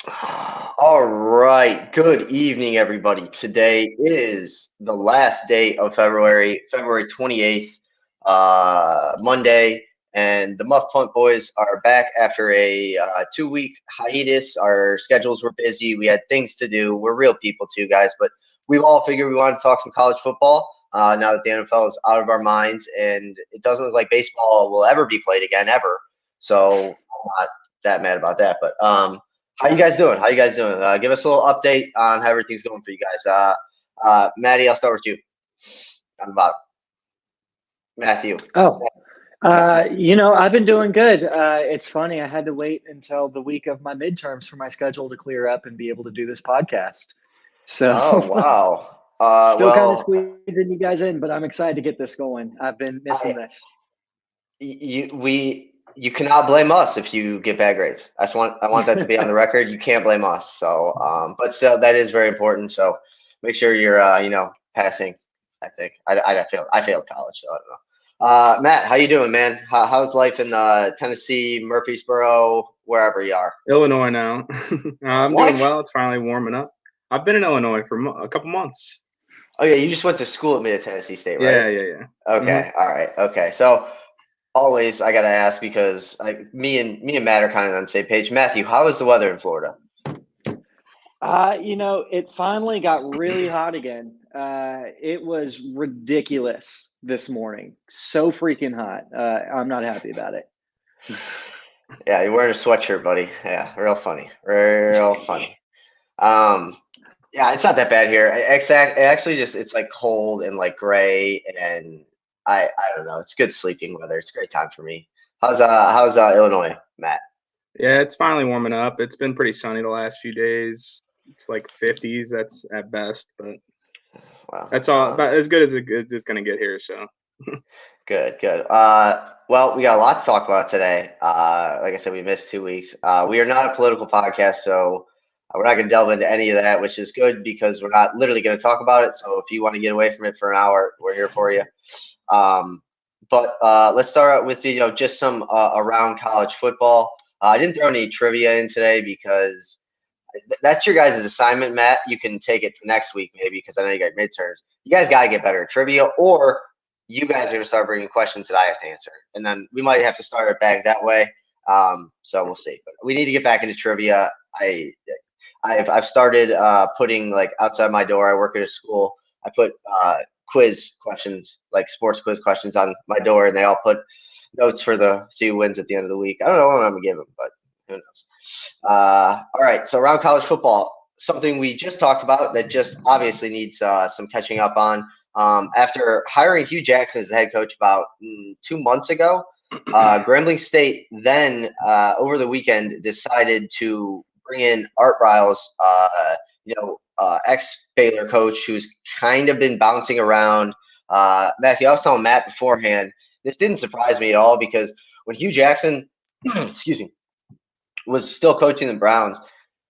All right. Good evening, everybody. Today is the last day of February 28th, Monday, and the Muffed Punt boys are back after a 2 week hiatus. Our schedules were busy. We had things to do. We're real people, too, guys, but we've all figured we wanted to talk some college football now that the NFL is out of our minds, and it doesn't look like baseball will ever be played again, ever. So I'm not that mad about that, but how you guys doing? How you guys doing? Give us a little update on how everything's going for you guys. Maddie, I'll start with you. On the bottom. Matthew. Oh, Yes. I've been doing good. It's funny. I had to wait until the week of my midterms for my schedule to clear up and be able to do this podcast. Oh So wow. still kind of Well, squeezing you guys in, but I'm excited to get this going. I've been missing I this. you cannot blame us if you get bad grades. I want that to be on the record. You can't blame us. So, but still, that is very important. So, make sure you're passing. I think I failed college, so I don't know. Matt, how you doing, man? How's life in Tennessee, Murfreesboro, wherever you are? Illinois now. I'm doing What? well. It's finally warming up. I've been in Illinois for a couple months. Oh yeah, you just went to school at Mid Tennessee State, right? Yeah. Hmm. Okay, all right, okay. So always I gotta ask because me and Matt are kind of on the same page. Matthew, how is the weather in Florida? It finally got really hot again. It was ridiculous this morning. So freaking hot. I'm not happy about it. Yeah, you're wearing a sweatshirt, buddy. Yeah, real funny, real funny. Um, yeah, it's not that bad here. Actually, just it's like cold and like gray, and I don't know. It's good sleeping weather. It's a great time for me. How's Illinois, Matt? Yeah, it's finally warming up. It's been pretty sunny the last few days. It's like 50s. That's at best, but Well, that's all about as good as it's going to get here. So, good, good. Well, we got a lot to talk about today. Like I said, we missed 2 weeks. We are not a political podcast, so we're not going to delve into any of that, which is good because we're not literally going to talk about it. So if you want to get away from it for an hour, we're here for you. Um, but let's start out with just some around college football. I didn't throw any trivia in today because that's your guys' assignment, Matt. You can take it to next week maybe because I know you got midterms. You guys got to get better at trivia, or you guys are going to start bringing questions that I have to answer, and then we might have to start it back that way. So we'll see. But we need to get back into trivia. I've started putting like outside my door. I work at a school. I put quiz questions, like sports quiz questions, on my door, and they all put notes for the see who wins at the end of the week. I don't know what I'm gonna give them, but who knows? All right, so around college football, something we just talked about that just obviously needs some catching up on. After hiring Hugh Jackson as the head coach about 2 months ago, Grambling State then over the weekend decided to bring in Art Briles, ex Baylor coach who's kind of been bouncing around. Matthew, I was telling Matt beforehand, this didn't surprise me at all because when Hugh Jackson, excuse me, was still coaching the Browns,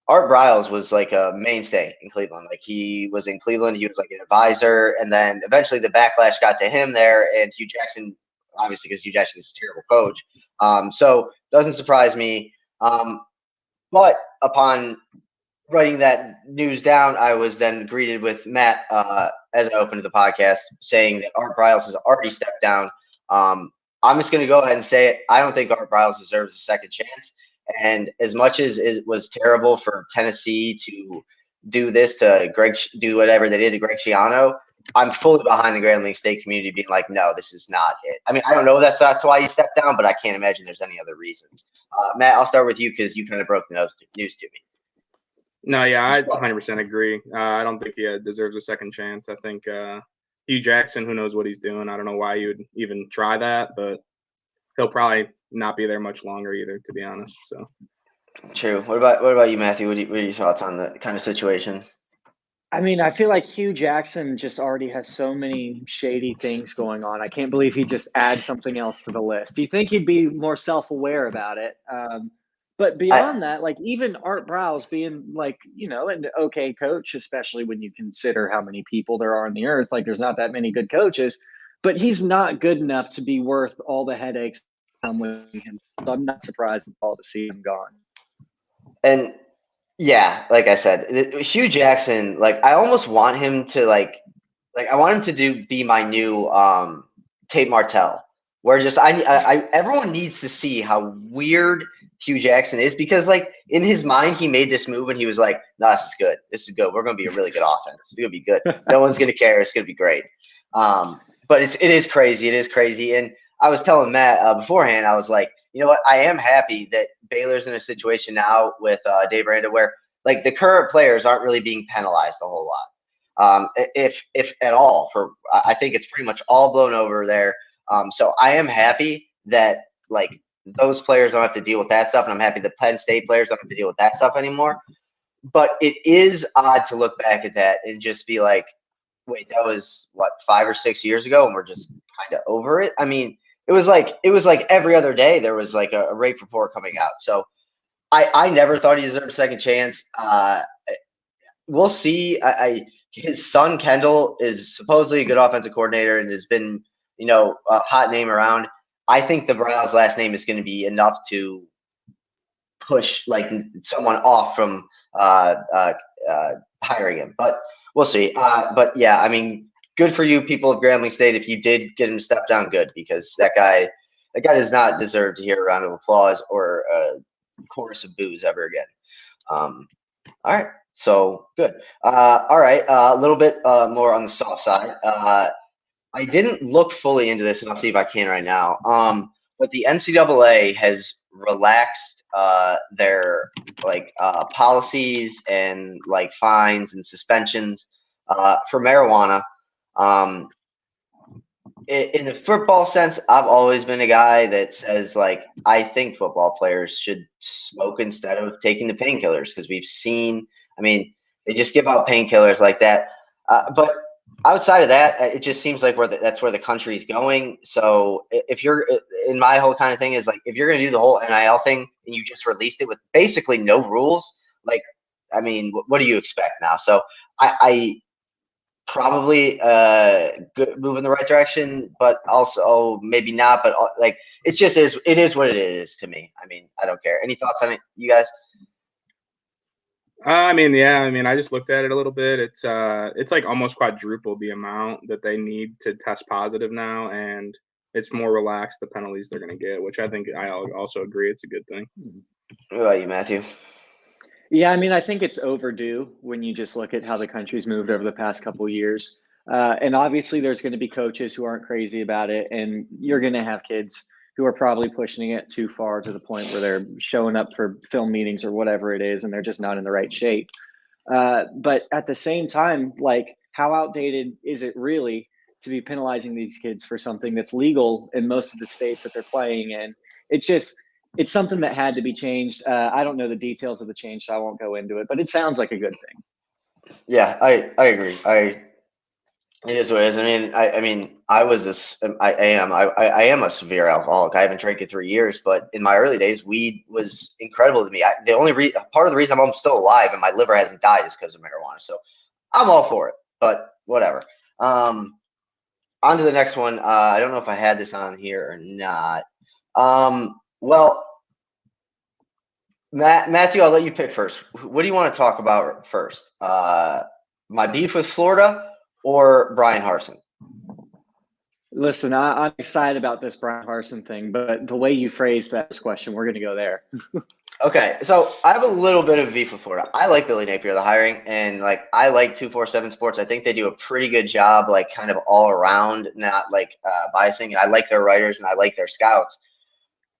Art Briles was like a mainstay in Cleveland. Like he was in Cleveland, he was like an advisor, and then eventually the backlash got to him there, and Hugh Jackson, obviously because Hugh Jackson is a terrible coach, so doesn't surprise me. But upon writing that news down, I was then greeted with Matt as I opened the podcast saying that Art Briles has already stepped down. I'm just going to go ahead and say it. I don't think Art Briles deserves a second chance. And as much as it was terrible for Tennessee to do this to do whatever they did to Greg Schiano, I'm fully behind the Grambling State community being like, no, this is not it. I mean, I don't know that's why he stepped down, but I can't imagine there's any other reasons. Matt, I'll start with you because you kind of broke the news to me. no, yeah, I 100% agree. I don't think he deserves a second chance. I think Hugh Jackson, who knows what he's doing. I don't know why you would even try that, but he'll probably not be there much longer either, to be honest. So True. What about you, Matthew? What are your thoughts on the kind of situation? I mean, I feel like Hugh Jackson just already has so many shady things going on. I can't believe he just adds something else to the list. Do you think he'd be more self-aware about it? But I beyond that, like even Art Browse being like, an okay coach, especially when you consider how many people there are on the earth, like there's not that many good coaches, but he's not good enough to be worth all the headaches I'm with him. So I'm not surprised at all to see him gone. and Yeah, like I said, Hugh Jackson, like I almost want him to like I want him to be my new Tate Martell, where just everyone needs to see how weird Hugh Jackson is because like in his mind he made this move and he was like, "No, this is good. This is good. We're going to be a really good offense. It's going to be good. No one's going to care. It's going to be great." But it is crazy. It is crazy. And I was telling Matt beforehand, I was like, you know what? I am happy that Baylor's in a situation now with Dave Aranda where like the current players aren't really being penalized a whole lot. If at all. I think it's pretty much all blown over there. So I am happy that like those players don't have to deal with that stuff, and I'm happy that Penn State players don't have to deal with that stuff anymore. But it is odd to look back at that and just be like, wait, that was what 5 or 6 years ago, and we're just kind of over it. I mean, it was like every other day there was like a rape report coming out. So I never thought he deserved a second chance. We'll see. His son Kendall is supposedly a good offensive coordinator and has been, a hot name around. I think the Browns' last name is going to be enough to push like someone off from hiring him, but we'll see. But yeah, I mean, good for you, people of Grambling State. If you did get him to step down, good, because that guy does not deserve to hear a round of applause or a chorus of boos ever again. All right. So good. All right. A little bit more on the soft side. I didn't look fully into this, and I'll see if I can right now. But the NCAA has relaxed their policies and like fines and suspensions for marijuana. In the football sense, I've always been a guy that says like I think football players should smoke instead of taking the painkillers because we've seen. I mean, they just give out painkillers like that. But outside of that, it just seems like that's where the country's going. So if you're in my whole kind of thing is like if you're going to do the whole NIL thing and you just released it with basically no rules, like I mean, what do you expect now? So I probably move in the right direction, but also maybe not. But like it just is. It is what it is to me. I mean, I don't care. Any thoughts on it, you guys? I mean, yeah. I mean, I just looked at it a little bit. It's like almost quadrupled the amount that they need to test positive now, and it's more relaxed the penalties they're going to get, which I think I also agree it's a good thing. What about you, Matthew? Yeah, I mean, I think it's overdue when you just look at how the country's moved over the past couple of years. And obviously, there's going to be coaches who aren't crazy about it, and you're going to have kids who are probably pushing it too far to the point where they're showing up for film meetings or whatever it is, and they're just not in the right shape. But at the same time, like, how outdated is it really to be penalizing these kids for something that's legal in most of the states that they're playing in? It's something that had to be changed. I don't know the details of the change, so I won't go into it, but it sounds like a good thing. Yeah, I agree. It is what it is. I am a severe alcoholic. I haven't drank in 3 years, but in my early days, weed was incredible to me. The only part of the reason I'm still alive and my liver hasn't died is because of marijuana. So I'm all for it, but whatever. On to the next one. I don't know if I had this on here or not. Well, Matthew, I'll let you pick first. What do you want to talk about first? My beef with Florida or Bryan Harsin? Listen, I'm excited about this Bryan Harsin thing, but the way you phrased that question, we're going to go there. Okay, so I have a little bit of beef with Florida. I like Billy Napier, the hiring, and like I like 247 Sports. I think they do a pretty good job, like kind of all around, not like biasing. And I like their writers and I like their scouts.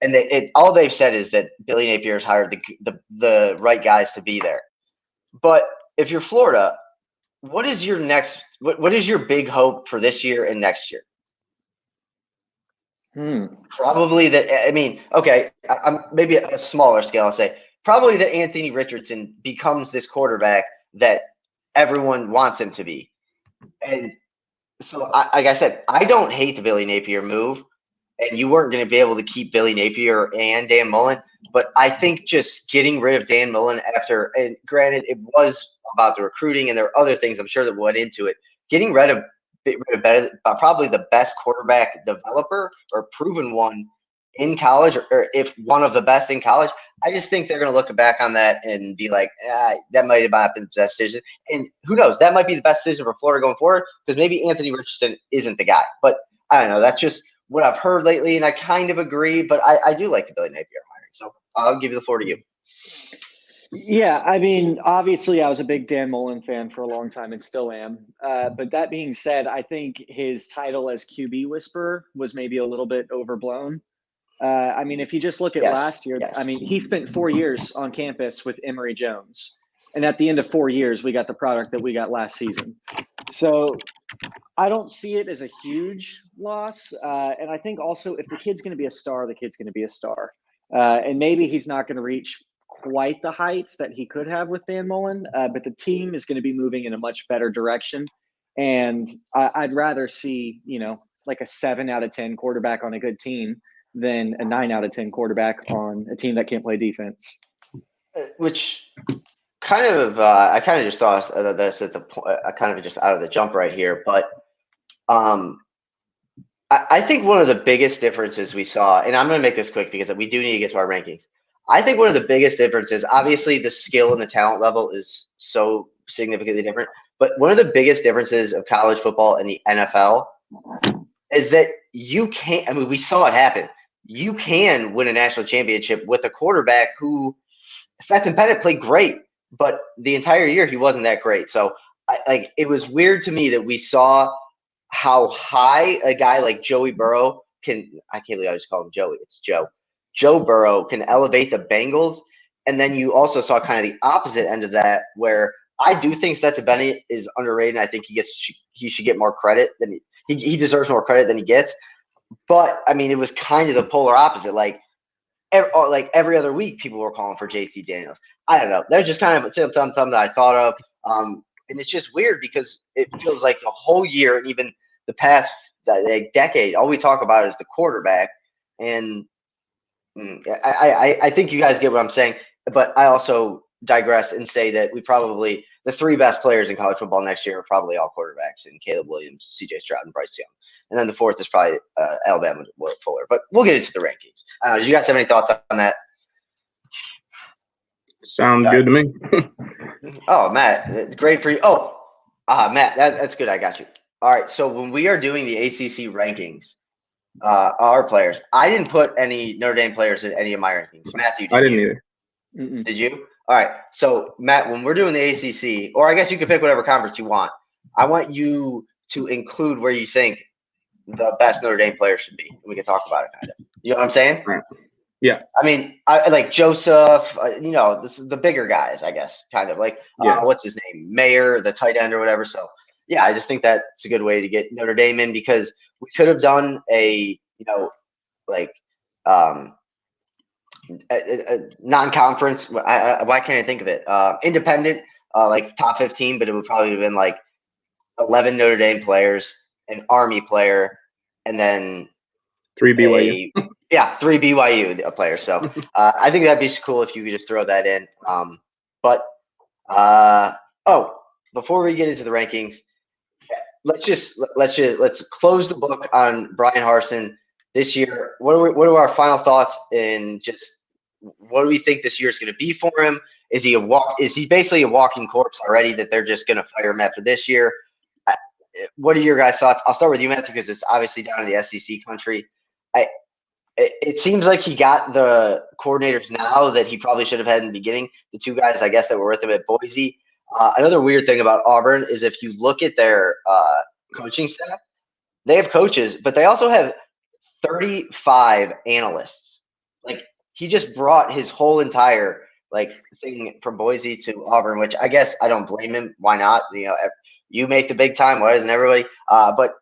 And all they've said is that Billy Napier has hired the right guys to be there. But if you're Florida, what is your what is your big hope for this year and next year? Probably that. I mean, okay, I'm maybe a smaller scale. I'll say probably that Anthony Richardson becomes this quarterback that everyone wants him to be. And so, like I said, I don't hate the Billy Napier move. And you weren't going to be able to keep Billy Napier and Dan Mullen. But I think just getting rid of Dan Mullen and granted, it was about the recruiting and there are other things I'm sure that went into it. Getting rid of probably the best quarterback developer or proven one in college, or if one of the best in college, I just think they're going to look back on that and be like, that might have not been the best decision. And who knows? That might be the best decision for Florida going forward because maybe Anthony Richardson isn't the guy. But I don't know. That's just what I've heard lately, and I kind of agree. But I do like the Billy Napier hiring. So I'll give you the floor to you. Yeah, I mean, obviously, I was a big Dan Mullen fan for a long time and still am. But that being said, I think his title as QB whisperer was maybe a little bit overblown. I mean, if you just look at last year, I mean, he spent 4 years on campus with Emory Jones. And at the end of 4 years, we got the product that we got last season. So I don't see it as a huge loss. And I think also if the kid's going to be a star, the kid's going to be a star. And maybe he's not going to reach quite the heights that he could have with Dan Mullen, but the team is going to be moving in a much better direction. And I'd rather see, like a 7 out of 10 quarterback on a good team than a 9 out of 10 quarterback on a team that can't play defense. Which kind of, I kind of just thought of this at the point, kind of just out of the jump right here. But I think one of the biggest differences we saw, and I'm going to make this quick because we do need to get to our rankings. I think one of the biggest differences, obviously the skill and the talent level is so significantly different. But one of the biggest differences of college football and the NFL is that you can't, I mean, we saw it happen. You can win a national championship with a quarterback who, Stetson Bennett played great, but the entire year he wasn't that great. So it was weird to me that we saw how high a guy like Joey Burrow can, I can't believe I just called him Joey, it's Joe. Joe Burrow can elevate the Bengals. And then you also saw kind of the opposite end of that, where I do think Stetson Bennett is underrated. And I think he should get more credit than he deserves more credit than he gets. But I mean, it was kind of the polar opposite. Like every other week, people were calling for JT Daniels. I don't know. That was just kind of something that I thought of. And it's just weird because it feels like the whole year, and even the past decade, all we talk about is the quarterback. And I think you guys get what I'm saying. But I also digress and say that the 3 best players in college football next year are probably all quarterbacks, and Caleb Williams, C.J. Stroud, and Bryce Young. And then the 4th is probably Alabama, Will Fuller. But we'll get into the rankings. Do you guys have any thoughts on that? Sounds good to me. Oh, Matt, it's great for you. Oh, Matt, that's good. I got you. All right. So when we are doing the ACC rankings, our players, I didn't put any Notre Dame players in any of my rankings. Matthew, I didn't either. Mm-mm. Did you? All right. So, Matt, when we're doing the ACC, or I guess you can pick whatever conference you want, I want you to include where you think the best Notre Dame player should be. We can talk about it kind of. You know what I'm saying? Right. Yeah. I mean, I like Joseph, this is the bigger guys, I guess, kind of like, what's his name? Mayer, the tight end or whatever. So, yeah, I just think that's a good way to get Notre Dame in, because we could have done a non-conference. Why can't I think of it? Independent, like top 15, but it would probably have been like 11 Notre Dame players, an Army player, and then 3 BYU. 3 BYU players. So I think that'd be cool if you could just throw that in. Before we get into the rankings, let's close the book on Bryan Harsin this year. What are our final thoughts, and just what do we think this year is going to be for him? Is he basically a walking corpse already that they're just going to fire him after this year? What are your guys' thoughts? I'll start with you, Matthew, because it's obviously down in the SEC country. It seems like he got the coordinators now that he probably should have had in the beginning. The 2 guys, I guess, that were with him at Boise. Another weird thing about Auburn is if you look at their coaching staff, they have coaches, but they also have 35 analysts. Like, he just brought his whole entire thing from Boise to Auburn, which I guess I don't blame him. Why not? You make the big time. Why doesn't everybody? But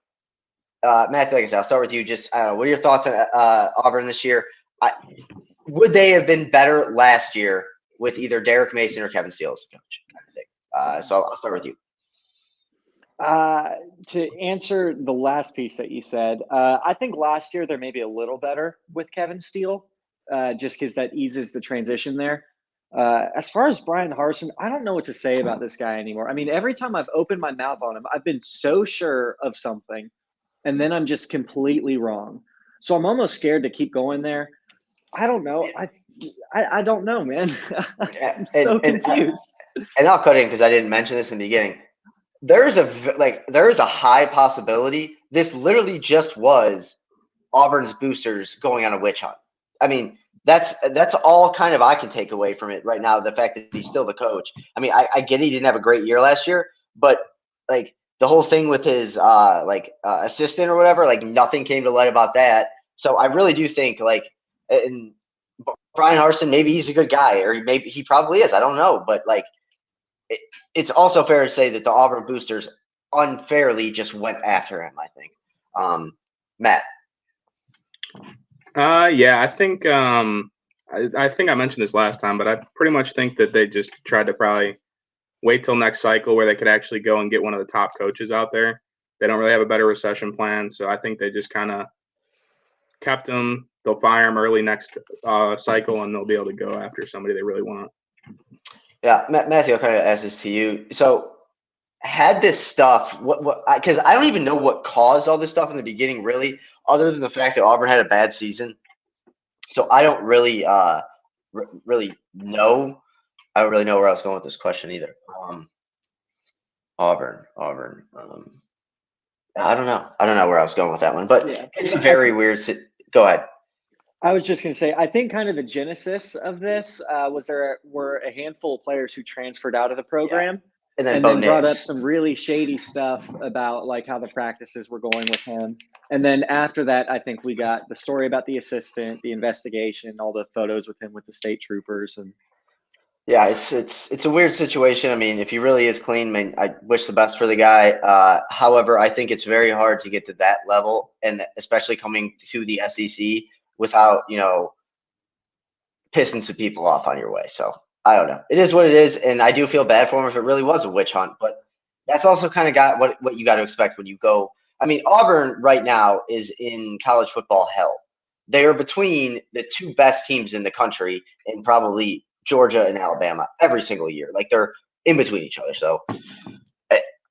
Matthew, like I said, I'll start with you. Just what are your thoughts on Auburn this year? Would they have been better last year with either Derek Mason or Kevin Steele as the coach? Kind of thing. So I'll start with you. To answer the last piece that you said, I think last year they're maybe a little better with Kevin Steele, just because that eases the transition there. As far as Bryan Harsin, I don't know what to say about this guy anymore. I mean, every time I've opened my mouth on him, I've been so sure of something, and then I'm just completely wrong. So I'm almost scared to keep going there. I don't know. I don't know, man. I'm so confused. And I'll cut in because I didn't mention this in the beginning. There is a high possibility this literally just was Auburn's boosters going on a witch hunt. I mean, that's all kind of I can take away from it right now. The fact that he's still the coach. I mean, I get he didn't have a great year last year, but like the whole thing with his assistant or whatever, like nothing came to light about that. So I really do think and Bryan Harsin, maybe he's a good guy, or maybe he probably is. I don't know, but it's also fair to say that the Auburn boosters unfairly just went after him. I think, Matt. Yeah, I think I think I mentioned this last time, but I pretty much think that they just tried to probably wait till next cycle where they could actually go and get one of the top coaches out there. They don't really have a better recession plan, so I think they just kind of kept him. They'll fire him early next cycle, and they'll be able to go after somebody they really want. Yeah, Matthew, I'll kind of ask this to you. So, had this stuff, because I don't even know what caused all this stuff in the beginning, really, other than the fact that Auburn had a bad season. So I don't really, really know. I don't really know where I was going with this question either. Auburn. I don't know. I don't know where I was going with that one, but it's a very weird. Go ahead. I was just going to say, I think kind of the genesis of this were a handful of players who transferred out of the program and then brought up some really shady stuff about like how the practices were going with him. And then after that, I think we got the story about the assistant, the investigation, all the photos with him with the state troopers. And yeah, it's a weird situation. I mean, if he really is clean, I mean, I wish the best for the guy. However, I think it's very hard to get to that level, and especially coming to the SEC without, pissing some people off on your way. So I don't know. It is what it is, and I do feel bad for him if it really was a witch hunt. But that's also kind of got what you got to expect when you go. I mean, Auburn right now is in college football hell. They are between the two best teams in the country and probably Georgia and Alabama every single year. Like they're in between each other. So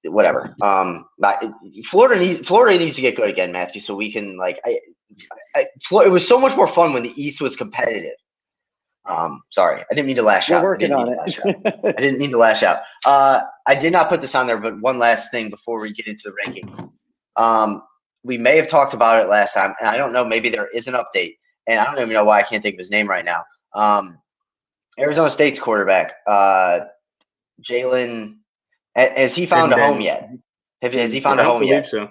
whatever. Florida needs to get good again, Matthew, so we can it was so much more fun when the East was competitive. Sorry, I didn't mean to lash out. We're working on it. I didn't mean to lash out. I did not put this on there, but one last thing before we get into the rankings. We may have talked about it last time, and I don't know, maybe there is an update, and I don't even know why I can't think of his name right now. Arizona State's quarterback, Jalen, has he found a home yet? Has he found a home yet? So.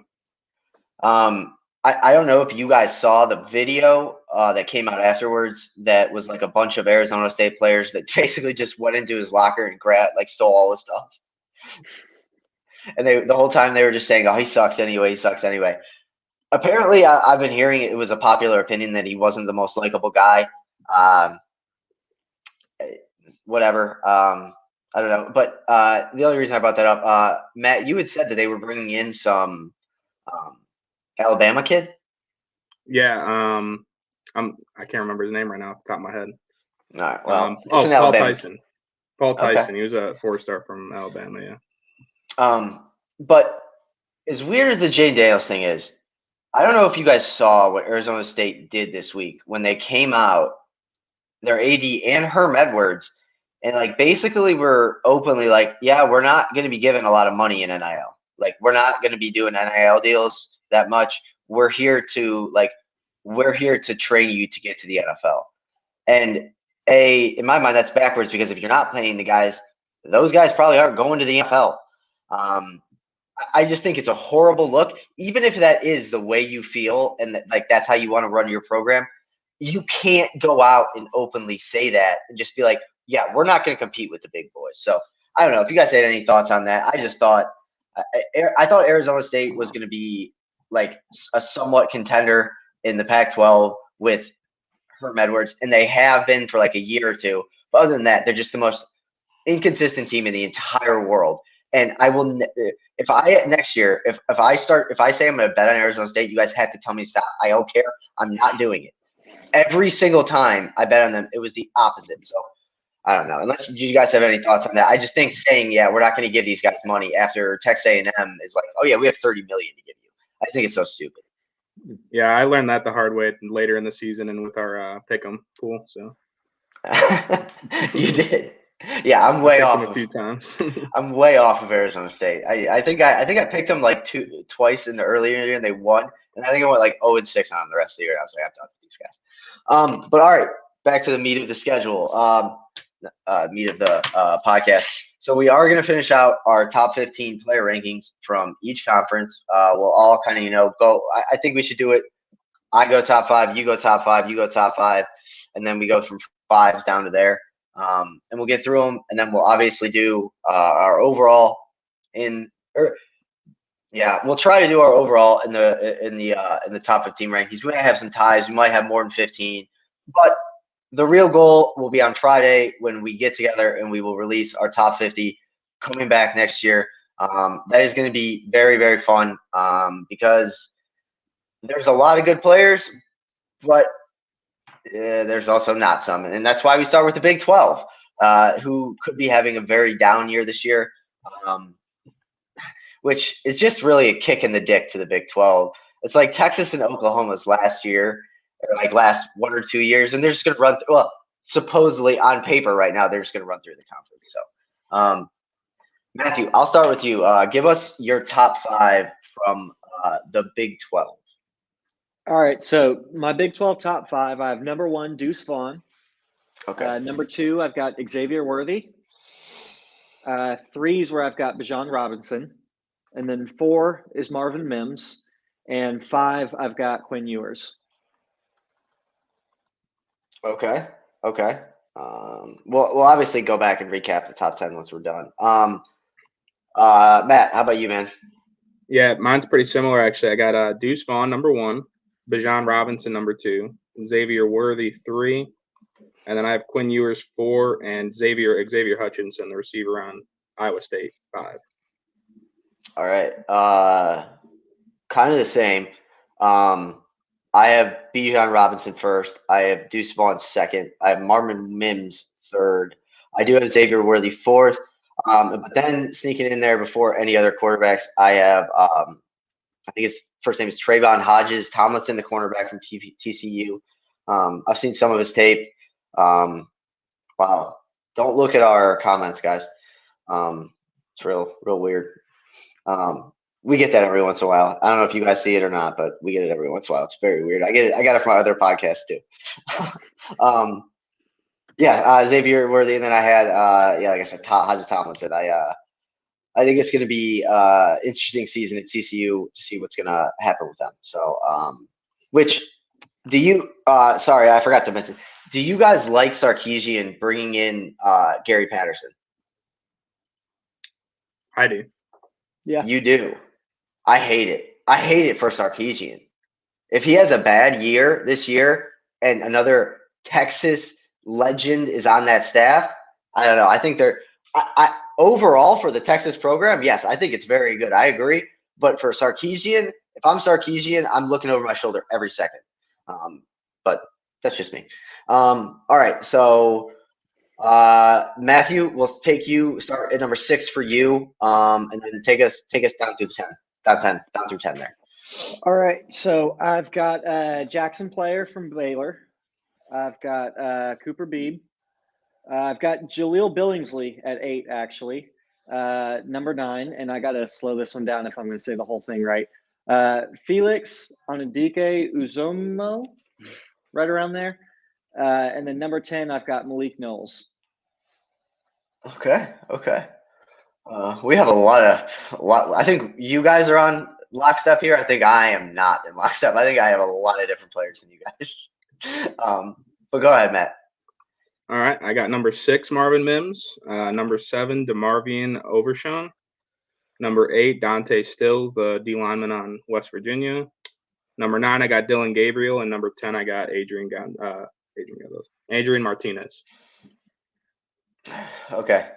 I don't know if you guys saw the video that came out afterwards that was like a bunch of Arizona State players that basically just went into his locker and stole all his stuff. And the whole time they were just saying, oh, he sucks anyway. Apparently, I've been hearing it was a popular opinion that he wasn't the most likable guy. Whatever. I don't know. But the only reason I brought that up, Matt, you had said that they were bringing in some Alabama kid. Yeah. I can't remember his name right now off the top of my head. All right. Well, Paul Tyson. Paul Tyson. Okay. He was a 4-star from Alabama. Yeah. But as weird as the Jay Daniels thing is, I don't know if you guys saw what Arizona State did this week when they came out, their AD and Herm Edwards, and basically were openly we're not going to be giving a lot of money in NIL. We're not going to be doing NIL deals that much. We're here to train you to get to the NFL. And in my mind, that's backwards, because if you're not paying the guys, those guys probably aren't going to the NFL. I just think it's a horrible look. Even if that is the way you feel and that's how you want to run your program, you can't go out and openly say that and just be like, yeah, we're not going to compete with the big boys. So I don't know if you guys had any thoughts on that. I just thought Arizona State was going to be a somewhat contender in the Pac-12 with Herm Edwards, and they have been for a year or two. But other than that, they're just the most inconsistent team in the entire world. And I will, next year, if I say I'm going to bet on Arizona State, you guys have to tell me to stop. I don't care. I'm not doing it. Every single time I bet on them, it was the opposite. So I don't know. Unless you guys have any thoughts on that, I just think saying, we're not going to give these guys money after Texas A&M is oh yeah, we have $30 million to give you. I think it's so stupid. Yeah, I learned that the hard way later in the season and with our pick'em pool. So You did. Yeah, I'm way picked off them a few times. I'm way off of Arizona State. I think I picked them like twice in the earlier year and they won. And I think I went like 0-6 on them the rest of the year. And I was like, I'm done with these guys. But all right, back to the meat of the schedule. Meat of the podcast. So we are going to finish out our top 15 player rankings from each conference. We'll all kind of, go. I think we should do it. I go top 5, you go top 5, you go top 5, and then we go from 5s down to there. And we'll get through them, and then we'll obviously do our overall we'll try to do our overall in the top 15 rankings. We might have some ties. We might have more than 15, but the real goal will be on Friday when we get together and we will release our top 50 coming back next year. That is going to be very, very fun because there's a lot of good players, but there's also not some. And that's why we start with the Big 12, who could be having a very down year this year, which is just really a kick in the dick to the Big 12. It's like Texas and Oklahoma's last year, or like last 1 or 2 years, and they're just going to run through. Well, supposedly on paper right now, they're just going to run through the conference. So, Matthew, I'll start with you. Give us your top 5 from the Big 12. All right, so my Big 12 top 5, I have number 1, Deuce Vaughn. Okay. Number 2, I've got Xavier Worthy. 3 is where I've got Bijan Robinson. And then 4 is Marvin Mims. And 5, I've got Quinn Ewers. Okay. We'll obviously go back and recap the top 10 once we're done. Matt, how about you, man? Yeah, mine's pretty similar, actually. I got Deuce Vaughn, number 1, Bijan Robinson, number 2, Xavier Worthy, 3, and then I have Quinn Ewers, 4, and Xavier Hutchinson, the receiver on Iowa State, 5. All right. Kind of the same. I have Bijan Robinson first. I have Deuce Vaughn second. I have Marvin Mims third. I do have Xavier Worthy fourth. But then sneaking in there before any other quarterbacks, I have I think his first name is Trayvon Hodges Tomlinson, the cornerback from TCU. I've seen some of his tape. Wow. Don't look at our comments, guys. It's real weird. We get that every once in a while. I don't know if you guys see it or not, but we get it every once in a while. It's very weird. I get it. I got it from my other podcast too. Xavier Worthy, and then I had like I said, Hodges Tomlinson. I think it's going to be interesting season at TCU to see what's going to happen with them. So, which do you? Sorry, I forgot to mention. Do you guys like Sarkisian bringing in Gary Patterson? I do. Yeah, You do. I hate it. I hate it for Sarkisian. If he has a bad year this year and another Texas legend is on that staff, I don't know. I think they're I overall for the Texas program, yes, I think it's very good. I agree. But for Sarkisian, if I'm Sarkisian, I'm looking over my shoulder every second. But that's just me. All right. So Matthew, we'll take you start at number 6 for you. And then take us down through 10. Down through 10 there. All right, so I've got Jackson Player from Baylor. I've got Cooper Beebe. I've got Jaleel Billingsley at 8, actually. Number 9, and I got to slow this one down if I'm going to say the whole thing right. Felix Onadike Uzomo, right around there. And then number 10, I've got Malik Knowles. Okay. We have a lot. I think you guys are on lockstep here. I think I am not in lockstep. I think I have a lot of different players than you guys. But go ahead, Matt. All right. I got number 6, Marvin Mims. Number 7, DeMarvion Overshown. Number 8, Dante Stills, the D lineman on West Virginia. Number 9, I got Dylan Gabriel. And number 10, I got Adrian Martinez. Okay.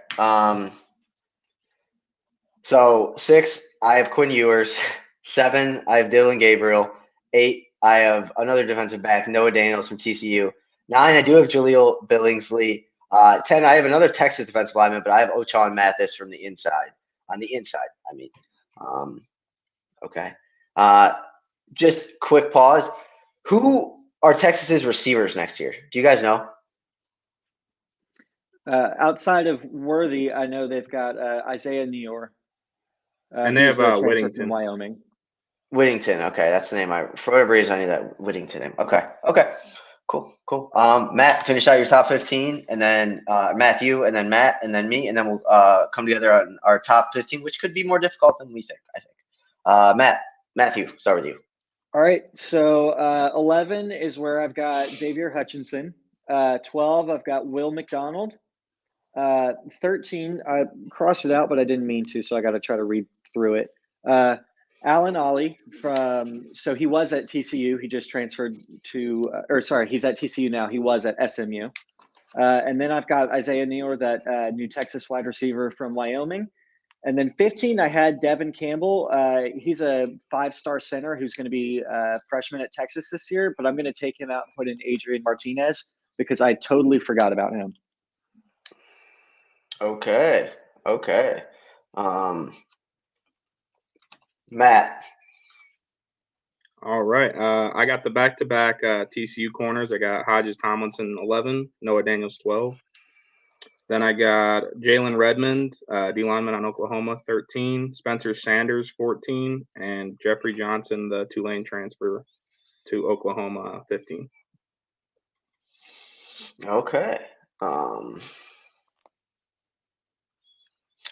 So 6, I have Quinn Ewers. 7, I have Dylan Gabriel. 8, I have another defensive back, Noah Daniels from TCU. 9, I do have Jaleel Billingsley. 10, I have another Texas defensive lineman, but I have Ochaun Mathis from the inside. On the inside, I mean. Okay. just quick pause. Who are Texas's receivers next year? Do you guys know? Outside of Worthy, I know they've got Isaiah Neyor. And they have Whittington, Whittington. Wyoming. Whittington. Okay, that's the name. For whatever reason, I knew that Whittington name. Okay. Cool. Matt, finish out your top 15, and then Matthew, and then Matt, and then me, and then we'll come together on our top 15, which could be more difficult than we think, I think. Matthew, start with you. All right. So 11 is where I've got Xavier Hutchinson. 12, I've got Will McDonald. 13, I crossed it out, but I didn't mean to, so I got to try to read through it. Alan Ollie so he was at TCU. He just transferred he's at TCU now. He was at SMU. And then I've got Isaiah Neyor, that New Texas wide receiver from Wyoming. And then 15, I had Devin Campbell. He's a 5-star center who's going to be a freshman at Texas this year, but I'm going to take him out and put in Adrian Martinez because I totally forgot about him. Okay. Matt. All right. I got the back-to-back TCU corners. I got Hodges Tomlinson 11, Noah Daniels 12. Then I got Jalen Redmond, D lineman on Oklahoma 13, Spencer Sanders 14, and Jeffrey Johnson, the Tulane transfer to Oklahoma 15. Okay. All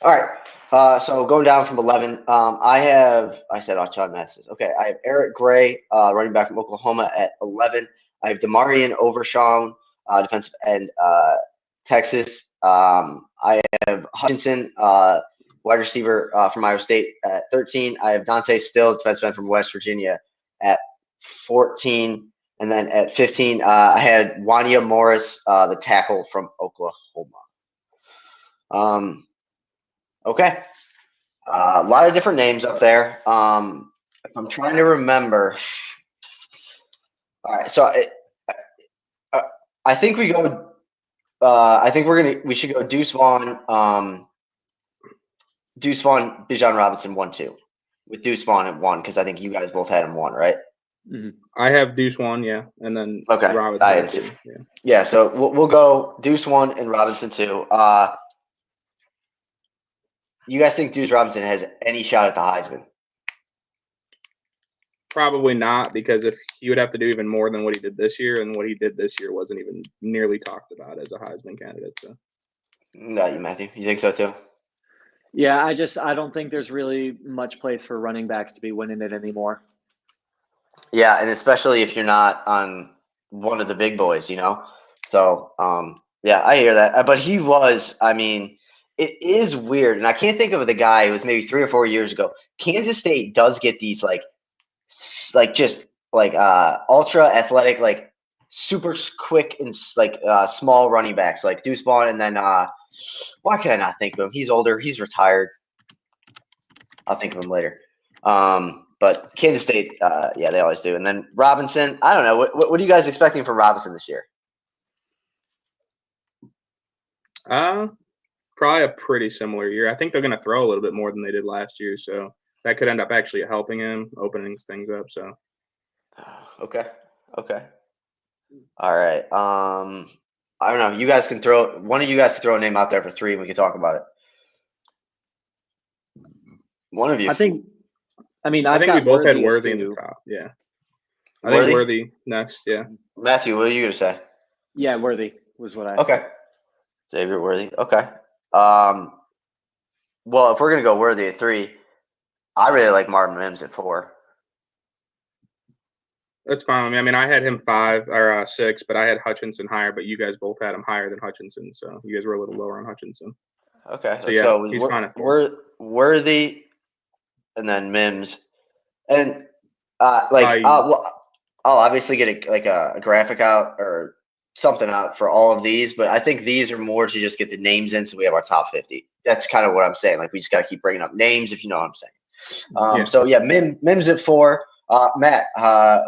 right. So going down from 11, I said Archon Mathis. Okay. I have Eric Gray, running back from Oklahoma at 11. I have Demarion Overshawn, defensive end, Texas. I have Hutchinson, wide receiver from Iowa State at 13. I have Dante Stills, defensive end from West Virginia at 14. And then at 15, I had Wanya Morris, the tackle from Oklahoma. Okay. A lot of different names up there. If I'm trying to remember. All right. So I think we go. I think we should go Deuce Vaughn, Bijan Robinson 1-2, with Deuce Vaughn at 1 because I think you guys both had him 1, right? Mm-hmm. I have Deuce 1, yeah, and then okay. Robinson. I had 2. Yeah. So we'll go Deuce 1 and Robinson 2. You guys think Deuce Robinson has any shot at the Heisman? Probably not, because if he would have to do even more than what he did this year, and what he did this year wasn't even nearly talked about as a Heisman candidate. So, got you, Matthew. You think so too? Yeah, I don't think there's really much place for running backs to be winning it anymore. Yeah, and especially if you're not on one of the big boys, you know. So, yeah, I hear that. But he was, I mean, it is weird, and I can't think of the guy. It was maybe 3 or 4 years ago. Kansas State does get these ultra athletic, like super quick and small running backs like Deuce Vaughn, and then why can I not think of him? He's older. He's retired. I'll think of him later. But Kansas State, yeah, they always do. And then Robinson, I don't know. What are you guys expecting from Robinson this year? Probably a pretty similar year. I think they're going to throw a little bit more than they did last year, so that could end up actually helping him, opening things up. So, okay. All right. I don't know. You guys can one of you guys can throw a name out there for 3, and we can talk about it. One of you. I think we both had Worthy in the top. Yeah. I think Worthy next. Yeah. Matthew, what are you gonna say? Yeah, Worthy was what I. Okay. Xavier Worthy. Okay. Well, if we're gonna go Worthy at 3, I really like Marvin Mims at 4. That's fine with me. I mean, I had him 5 or 6, but I had Hutchinson higher. But you guys both had him higher than Hutchinson, so you guys were a little lower on Hutchinson. Okay. So yeah, he's fine at 4. Worthy, and then Mims, and I'll obviously get a graphic out or something out for all of these, but I think these are more to just get the names in, so we have our top 50. That's kind of what I'm saying. Like, we just got to keep bringing up names, if you know what I'm saying. So yeah, Mims at 4. Matt,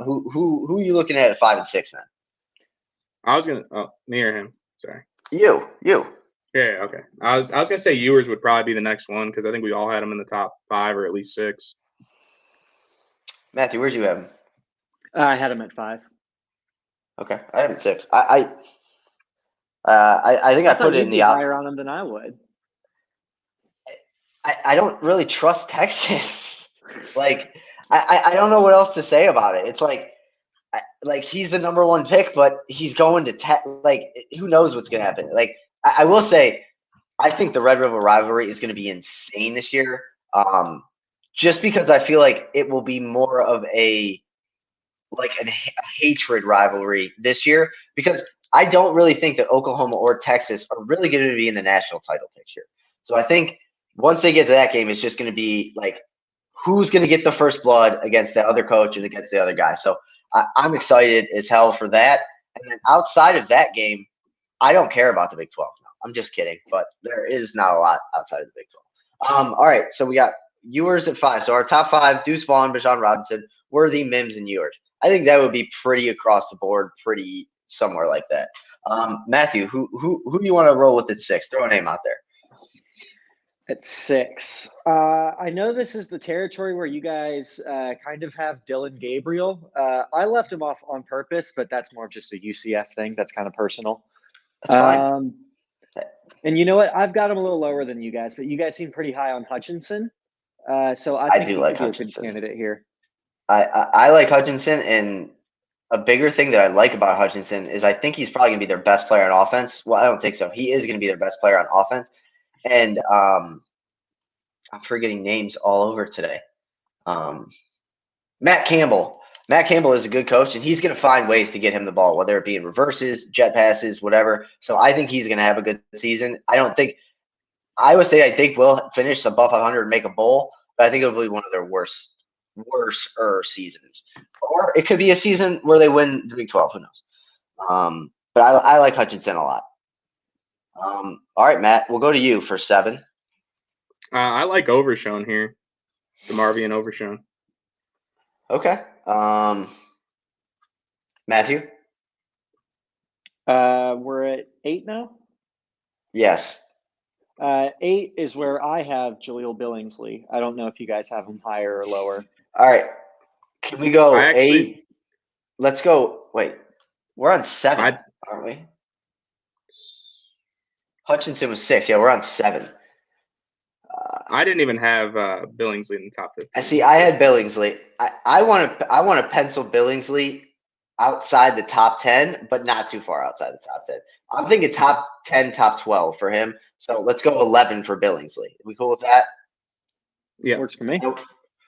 who are you looking at 5 and 6 then? I was gonna me or him. Sorry. You. Yeah. Okay. I was gonna say Ewers would probably be the next one because I think we all had him in the top 5 or at least 6. Matthew, where'd you have him? I had him at 5. Okay, I have him at 6. I think I thought put it you'd in be the higher on him than I would. I don't really trust Texas. Like I don't know what else to say about it. It's like he's the number 1 pick, but he's going to like who knows what's gonna happen. Like I will say, I think the Red River rivalry is gonna be insane this year. Just because I feel like it will be more of a hatred rivalry this year, because I don't really think that Oklahoma or Texas are really going to be in the national title picture. So I think once they get to that game, it's just going to be like who's going to get the first blood against the other coach and against the other guy. So I'm excited as hell for that. And then outside of that game, I don't care about the Big 12. No, I'm just kidding. But there is not a lot outside of the Big 12. All right, so we got Ewers at 5. So our top 5: Deuce Vaughn, Bijan Robinson, Worthy, Mims, and Ewers. I think that would be pretty across the board, pretty somewhere like that. Matthew, who do you want to roll with at 6? Throw a name out there. At 6. I know this is the territory where you guys kind of have Dylan Gabriel. I left him off on purpose, but that's more just a UCF thing. That's kind of personal. That's fine. And you know what? I've got him a little lower than you guys, but you guys seem pretty high on Hutchinson. So I think do he like could be a good Hutchinson. candidate here. I like Hutchinson, and a bigger thing that I like about Hutchinson is I think he's probably going to be their best player on offense. Well, I don't think so. He is going to be their best player on offense. And I'm forgetting names all over today. Matt Campbell. Matt Campbell is a good coach, and he's going to find ways to get him the ball, whether it be in reverses, jet passes, whatever. So I think he's going to have a good season. Iowa State, will finish above 500 and make a bowl, but I think it'll be one of their worser seasons. Or it could be a season where they win the Big 12. Who knows? But I like Hutchinson a lot. All right, Matt, we'll go to you for 7. I like Overshown here, DeMarvion Overshown. Okay. Matthew? We're at 8 now? Yes. 8 is where I have Jaleel Billingsley. I don't know if you guys have him higher or lower. All right. Can we go 8? Let's go. Wait. We're on 7, aren't we? Hutchinson was 6. Yeah, we're on 7. I didn't even have Billingsley in the top 15. I see. I had Billingsley. I want to pencil Billingsley outside the top 10, but not too far outside the top 10. I'm thinking top 10, top 12 for him. So let's go 11 for Billingsley. Are we cool with that? Yeah, works for me.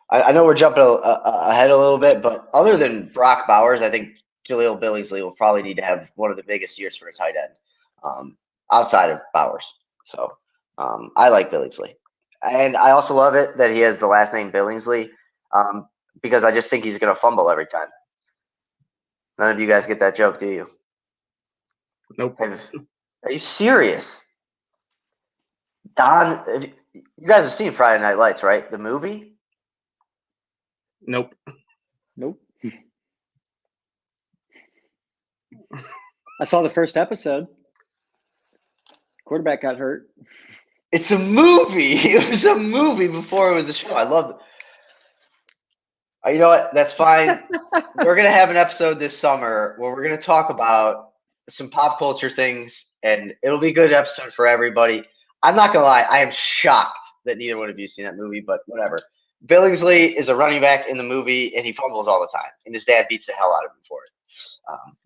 I know we're jumping ahead a little bit, but other than Brock Bowers, I think Jaleel Billingsley will probably need to have one of the biggest years for a tight end outside of Bowers. So I like Billingsley. And I also love it that he has the last name Billingsley because I just think he's going to fumble every time. None of you guys get that joke, do you? Nope. Are you serious? Don, you guys have seen Friday Night Lights, right? The movie? Nope. I saw the first episode. Quarterback got hurt. It's a movie. It was a movie before it was a show. I love it. You know what? That's fine. We're going to have an episode this summer where we're going to talk about some pop culture things, and it'll be a good episode for everybody. I'm not going to lie. I am shocked that neither one of you seen that movie, but whatever. Billingsley is a running back in the movie, and he fumbles all the time, and his dad beats the hell out of him for it.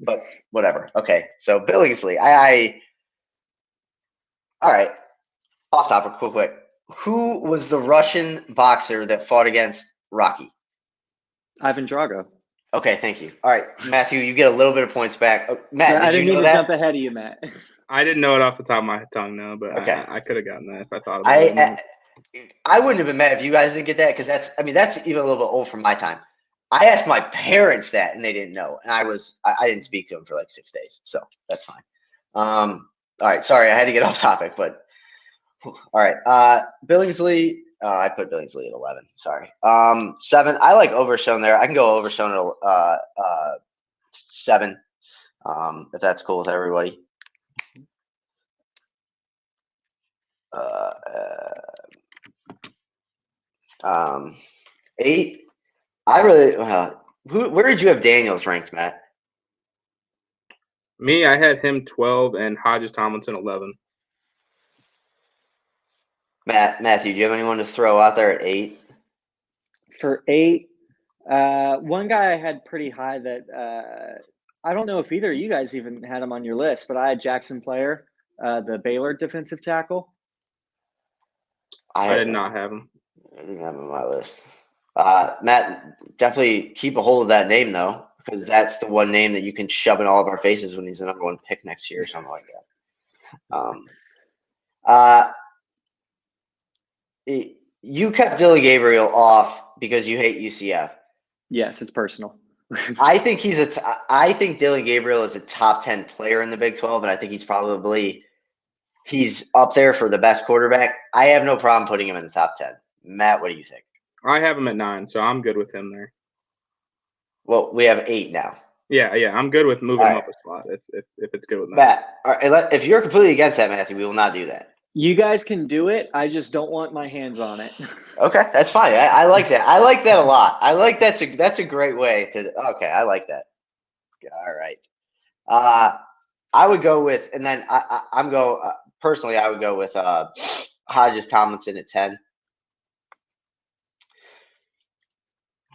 But whatever. Okay, so Billingsley. All right. Off topic, quick. Who was the Russian boxer that fought against Rocky? Ivan Drago. Okay, thank you. All right, Matthew, you get a little bit of points back. Matt, I didn't mean to jump ahead of you, Matt. I didn't know it off the top of my tongue, no, but okay. I could have gotten that if I thought about it. I wouldn't have been mad if you guys didn't get that because that's even a little bit old from my time. I asked my parents that and they didn't know, and I didn't speak to them for like 6 days, so that's fine. All right, sorry, I had to get off topic, but all right. Billingsley. I put Billingsley at 11. Sorry. 7. I like Overshown there. I can go Overshown at 7. If that's cool with everybody. 8. Where did you have Daniels ranked, Matt? Me, I had him 12 and Hodges Tomlinson 11. Matthew, do you have anyone to throw out there at 8? For 8, one guy I had pretty high that I don't know if either of you guys even had him on your list, but I had Jackson Player, the Baylor defensive tackle. I did not have him. I didn't have him on my list. Matt, definitely keep a hold of that name, though, because that's the one name that you can shove in all of our faces when he's the number 1 pick next year or something like that. You kept Dylan Gabriel off because you hate UCF. Yes, it's personal. I think I think Dylan Gabriel is a top 10 player in the Big 12, and I think he's up there for the best quarterback. I have no problem putting him in the top 10. Matt, what do you think? I have him at 9, so I'm good with him there. Well, we have 8 now. Yeah, I'm good with moving him up a spot if it's good with Matt. All right, if you're completely against that, Matthew, we will not do that. You guys can do it. I just don't want my hands on it. Okay, that's fine. I like that. I like that a lot. I like that's a great way to. Okay, I like that. All right. I would go with, and then personally, I would go with Hodges Tomlinson at 10.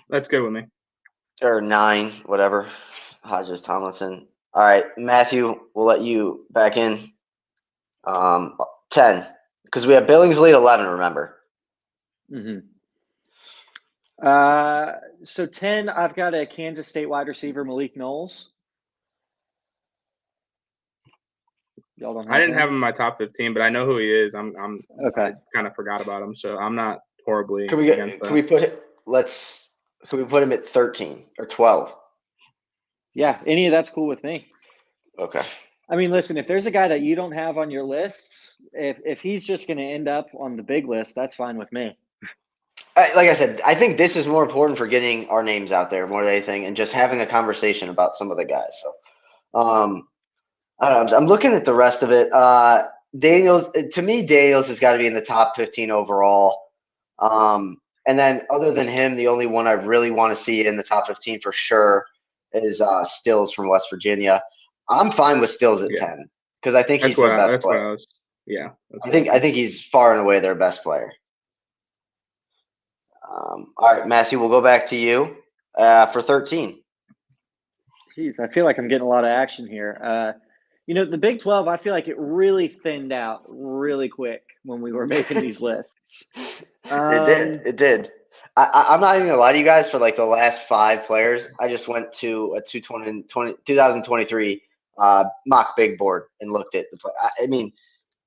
That's good with me. Or 9, whatever. Hodges Tomlinson. All right, Matthew, we'll let you back in. 10, because we have Billingsley at 11. Remember. Mm-hmm. So 10, I've got a Kansas State wide receiver, Malik Knowles. Y'all don't have I didn't him? have him in my top 15, but I know who he is. I'm okay. I kind of forgot about him, so I'm not horribly Can we against that. Can we put him at 13 or 12? Yeah, any of that's cool with me. Okay. I mean, listen, if there's a guy that you don't have on your lists, if he's just going to end up on the big list, that's fine with me. Like I said, I think this is more important for getting our names out there more than anything, and just having a conversation about some of the guys. So, I don't know. I'm looking at the rest of it. Daniels, to me, Daniels has got to be in the top 15 overall. And then, other than him, the only one I really want to see in the top 15 for sure is Stills from West Virginia. I'm fine with Stills at 10 because I think he's their best player. I think he's far and away their best player. All right, Matthew, we'll go back to you for 13. Jeez, I feel like I'm getting a lot of action here. The Big 12, I feel like it really thinned out really quick when we were making these lists. It did. I'm not even going to lie to you guys. For like the last 5 players, I just went to a 2023 mock big board and looked at the play. I mean,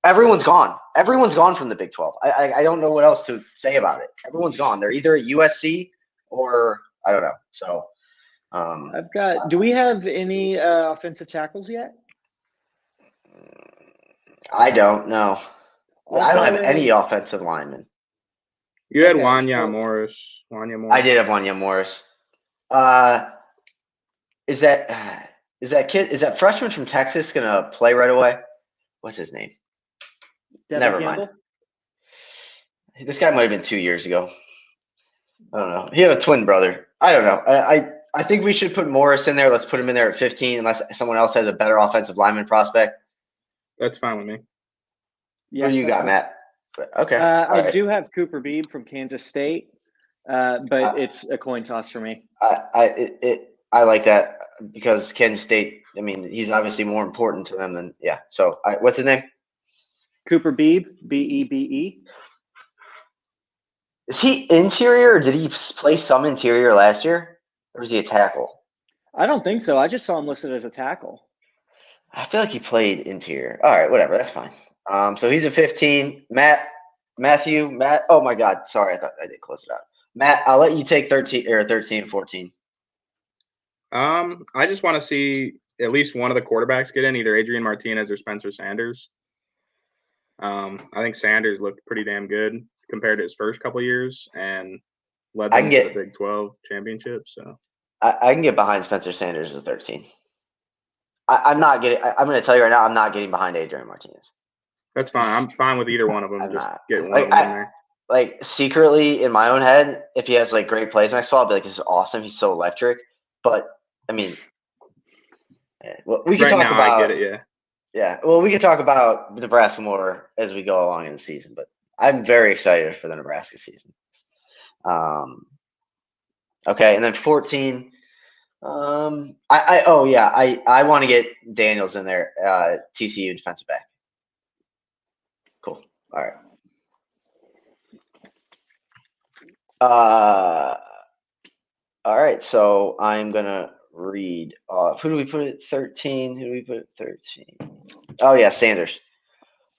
everyone's gone. Everyone's gone from the Big 12. I don't know what else to say about it. Everyone's gone. They're either at USC or I don't know. So I've got. Do we have any offensive tackles yet? I don't know. I don't have any offensive linemen. You had Wanya Morris. I did have Wanya Morris. Is that freshman from Texas gonna play right away? What's his name? Never mind. This guy might have been 2 years ago. I don't know. He had a twin brother. I don't know. I think we should put Morris in there. Let's put him in there at 15 unless someone else has a better offensive lineman prospect. That's fine with me. Yeah, who you got, Matt? Okay. I do have Cooper Beebe from Kansas State, but it's a coin toss for me. I like that because Kansas State, I mean, he's obviously more important to them than – yeah. So what's his name? Cooper Beebe, B-E-B-E. Is he interior or did he play some interior last year? Or is he a tackle? I don't think so. I just saw him listed as a tackle. I feel like he played interior. All right, whatever. That's fine. So he's a 15. Matt. Oh my God. Sorry, I thought I did close it out. Matt, I'll let you take 13 and 14. I just want to see at least one of the quarterbacks get in, either Adrian Martinez or Spencer Sanders. I think Sanders looked pretty damn good compared to his first couple years and led them to the Big 12 championship. So I can get behind Spencer Sanders at 13. I'm not getting. I'm going to tell you right now, I'm not getting behind Adrian Martinez. That's fine. I'm fine with either one of them. Getting one of them in there. Like secretly in my own head, if he has like great plays next fall, I'll be like, this is awesome. He's so electric. But I mean, well, we can Right talk now, about. I get it. Yeah. Yeah, well, we can talk about Nebraska more as we go along in the season, but I'm very excited for the Nebraska season. Okay, and then 14. I want to get Daniels in there. TCU defensive back. Cool. All right. All right. So I'm gonna read. Who do we put at 13? Who do we put at 13? Oh yeah, Sanders.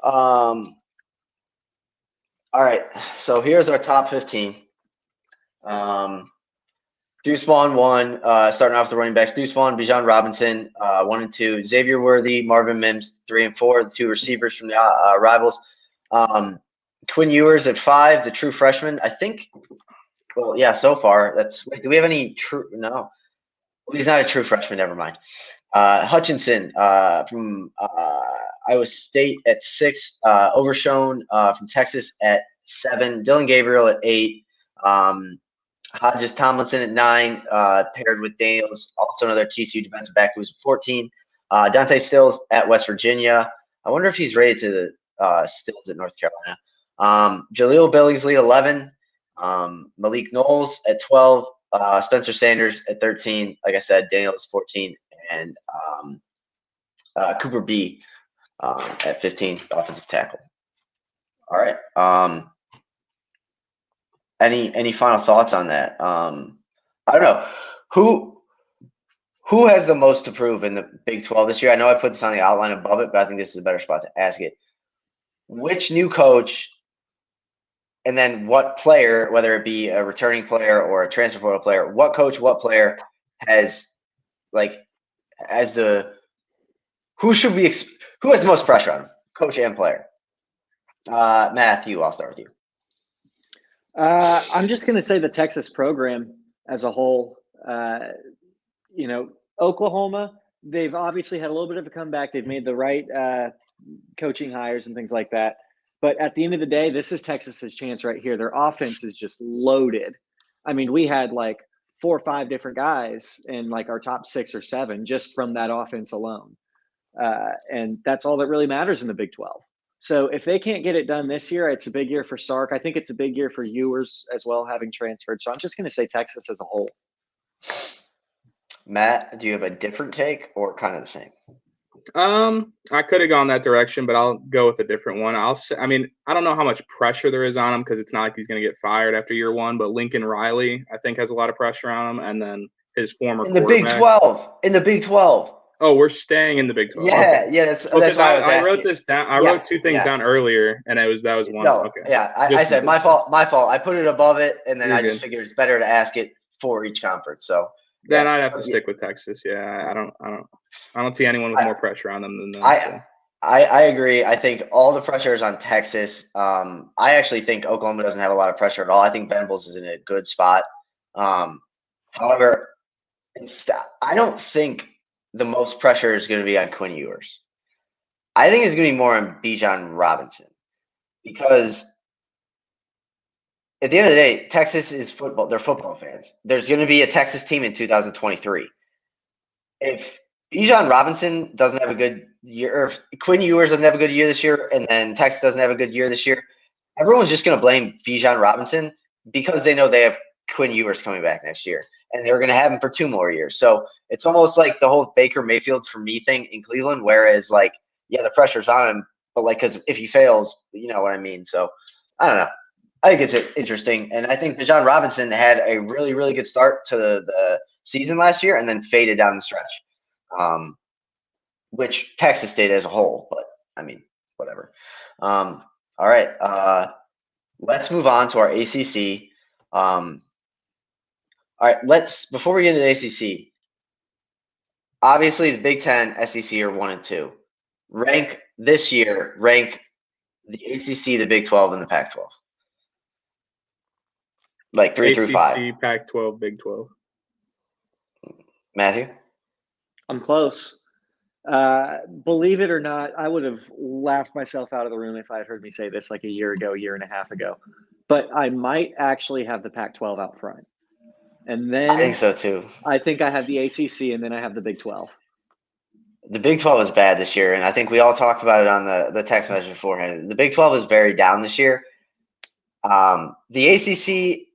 All right. So here's our top 15. Deuce Vaughn 1, starting off the running backs. Deuce Vaughn, Bijan Robinson, 1 and 2. Xavier Worthy, Marvin Mims, 3 and 4. The two receivers from the rivals. Quinn Ewers at 5, the true freshman. I think. Well, yeah. So far, wait. Do we have any true? No. Well, he's not a true freshman. Never mind. Hutchinson from Iowa State at 6. Overshone from Texas at 7. Dylan Gabriel at 8. Hodges Tomlinson at 9, paired with Daniels, also another TCU defensive back who's 14. Dante Stills at West Virginia. I wonder if he's rated to the Stills at North Carolina. Jaleel Billingsley 11. Malik Knowles at 12. Spencer Sanders at 13. Like I said, Daniels 14, and Cooper B at 15, offensive tackle. All right. Any final thoughts on that? I don't know. Who has the most to prove in the Big 12 this year? I know I put this on the outline above it, but I think this is a better spot to ask it. Which new coach, and then what player, whether it be a returning player or a transfer portal player, what coach, what player has who has the most pressure on him, coach and player? Matthew, I'll start with you. I'm just going to say the Texas program as a whole. Oklahoma, they've obviously had a little bit of a comeback. They've made the right coaching hires and things like that. But at the end of the day, this is Texas's chance right here. Their offense is just loaded. I mean, we had like 4 or 5 different guys in like our top 6 or 7 just from that offense alone. And that's all that really matters in the Big 12. So if they can't get it done this year, it's a big year for Sark. I think it's a big year for Ewers as well, having transferred. So I'm just going to say Texas as a whole. Matt, do you have a different take or kind of the same? I could have gone that direction, but I'll go with a different one. I don't know how much pressure there is on him because it's not like he's going to get fired after year 1, but Lincoln Riley, I think, has a lot of pressure on him. And then his former in the Big 12. In the Big 12. Oh, we're staying in the Big 12. Yeah, okay. Yeah. That's why I wrote this down. I wrote 2 things down earlier, and that was one. No, okay. Yeah, I said my fault. I put it above it, and then I just figured it's better to ask it for each conference. So then I'd have to stick with Texas. Yeah, I don't see anyone with more pressure on them than them. I agree. I think all the pressure is on Texas. I actually think Oklahoma doesn't have a lot of pressure at all. I think Venables is in a good spot. However, I don't think the most pressure is going to be on Quinn Ewers. I think it's going to be more on Bijan Robinson because at the end of the day, Texas is football. They're football fans. There's going to be a Texas team in 2023. If Bijan Robinson doesn't have a good year, or if Quinn Ewers doesn't have a good year this year, and then Texas doesn't have a good year this year, everyone's just going to blame Bijan Robinson because they know they have Quinn Ewers coming back next year, and they're going to have him for 2 more years. So it's almost like the whole Baker Mayfield for me thing in Cleveland, whereas the pressure's on him, but because if he fails, you know what I mean. So I don't know. I think it's interesting, and I think Bijan Robinson had a really, really good start to the season last year, and then faded down the stretch, which Texas did as a whole. But I mean, whatever. All right, let's move on to our ACC. All right, before we get into the ACC, obviously the Big Ten, SEC are 1 and 2. Rank the ACC, the Big 12, and the Pac-12. 3 through 5. ACC, Pac-12, Big 12. Matthew? I'm close. Believe it or not, I would have laughed myself out of the room if I had heard me say this like a year and a half ago. But I might actually have the Pac-12 out front. And then I think so too. I think I have the ACC, and then I have the Big 12. The Big 12 is bad this year, and I think we all talked about it on the text message beforehand. The Big 12 is very down this year. The ACC,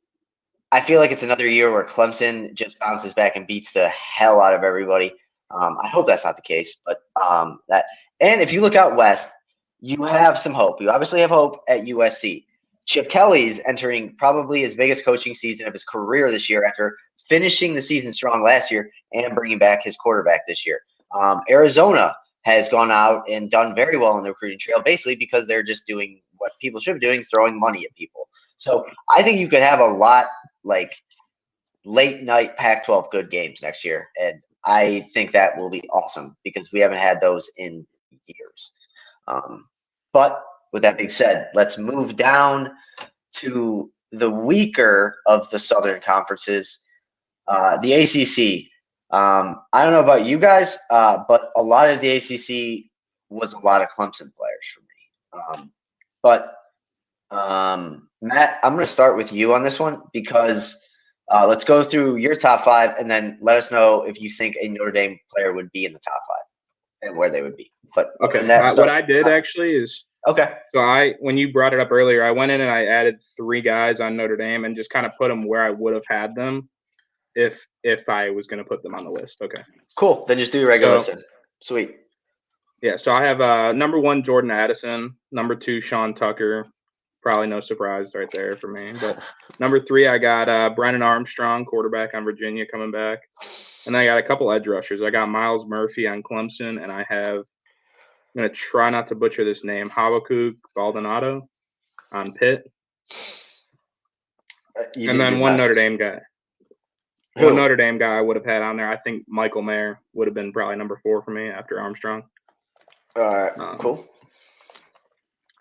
I feel like it's another year where Clemson just bounces back and beats the hell out of everybody. I hope that's not the case, but and if you look out west, you have some hope. You obviously have hope at USC. Chip Kelly's entering probably his biggest coaching season of his career this year after finishing the season strong last year and bringing back his quarterback this year. Arizona has gone out and done very well in the recruiting trail, basically because they're just doing what people should be doing, throwing money at people. So I think you could have a lot like late night Pac-12 good games next year. And I think that will be awesome because we haven't had those in years. But with that being said, let's move down to the weaker of the Southern conferences, the ACC. I don't know about you guys, but a lot of the ACC was a lot of Clemson players for me. Matt, I'm going to start with you on this one because let's go through your top five and then let us know if you think a Notre Dame player would be in the top five and where they would be. But okay, what I did actually is So when you brought it up earlier, I went in and I added 3 guys on Notre Dame and just kind of put them where I would have had them if I was going to put them on the list. Okay. Cool. Then just do your regular list. Sweet. Yeah. So I have number 1, Jordan Addison. Number 2, Sean Tucker. Probably no surprise right there for me. But number 3, I got Brennan Armstrong, quarterback on Virginia, coming back. And then I got a couple edge rushers. I got Miles Murphy on Clemson, and I have – I'm going to try not to butcher this name, Habakkuk Baldonado on Pitt. And then one Notre Dame guy. One Notre Dame guy I would have had on there. I think Michael Mayer would have been probably number 4 for me after Armstrong. All right, cool.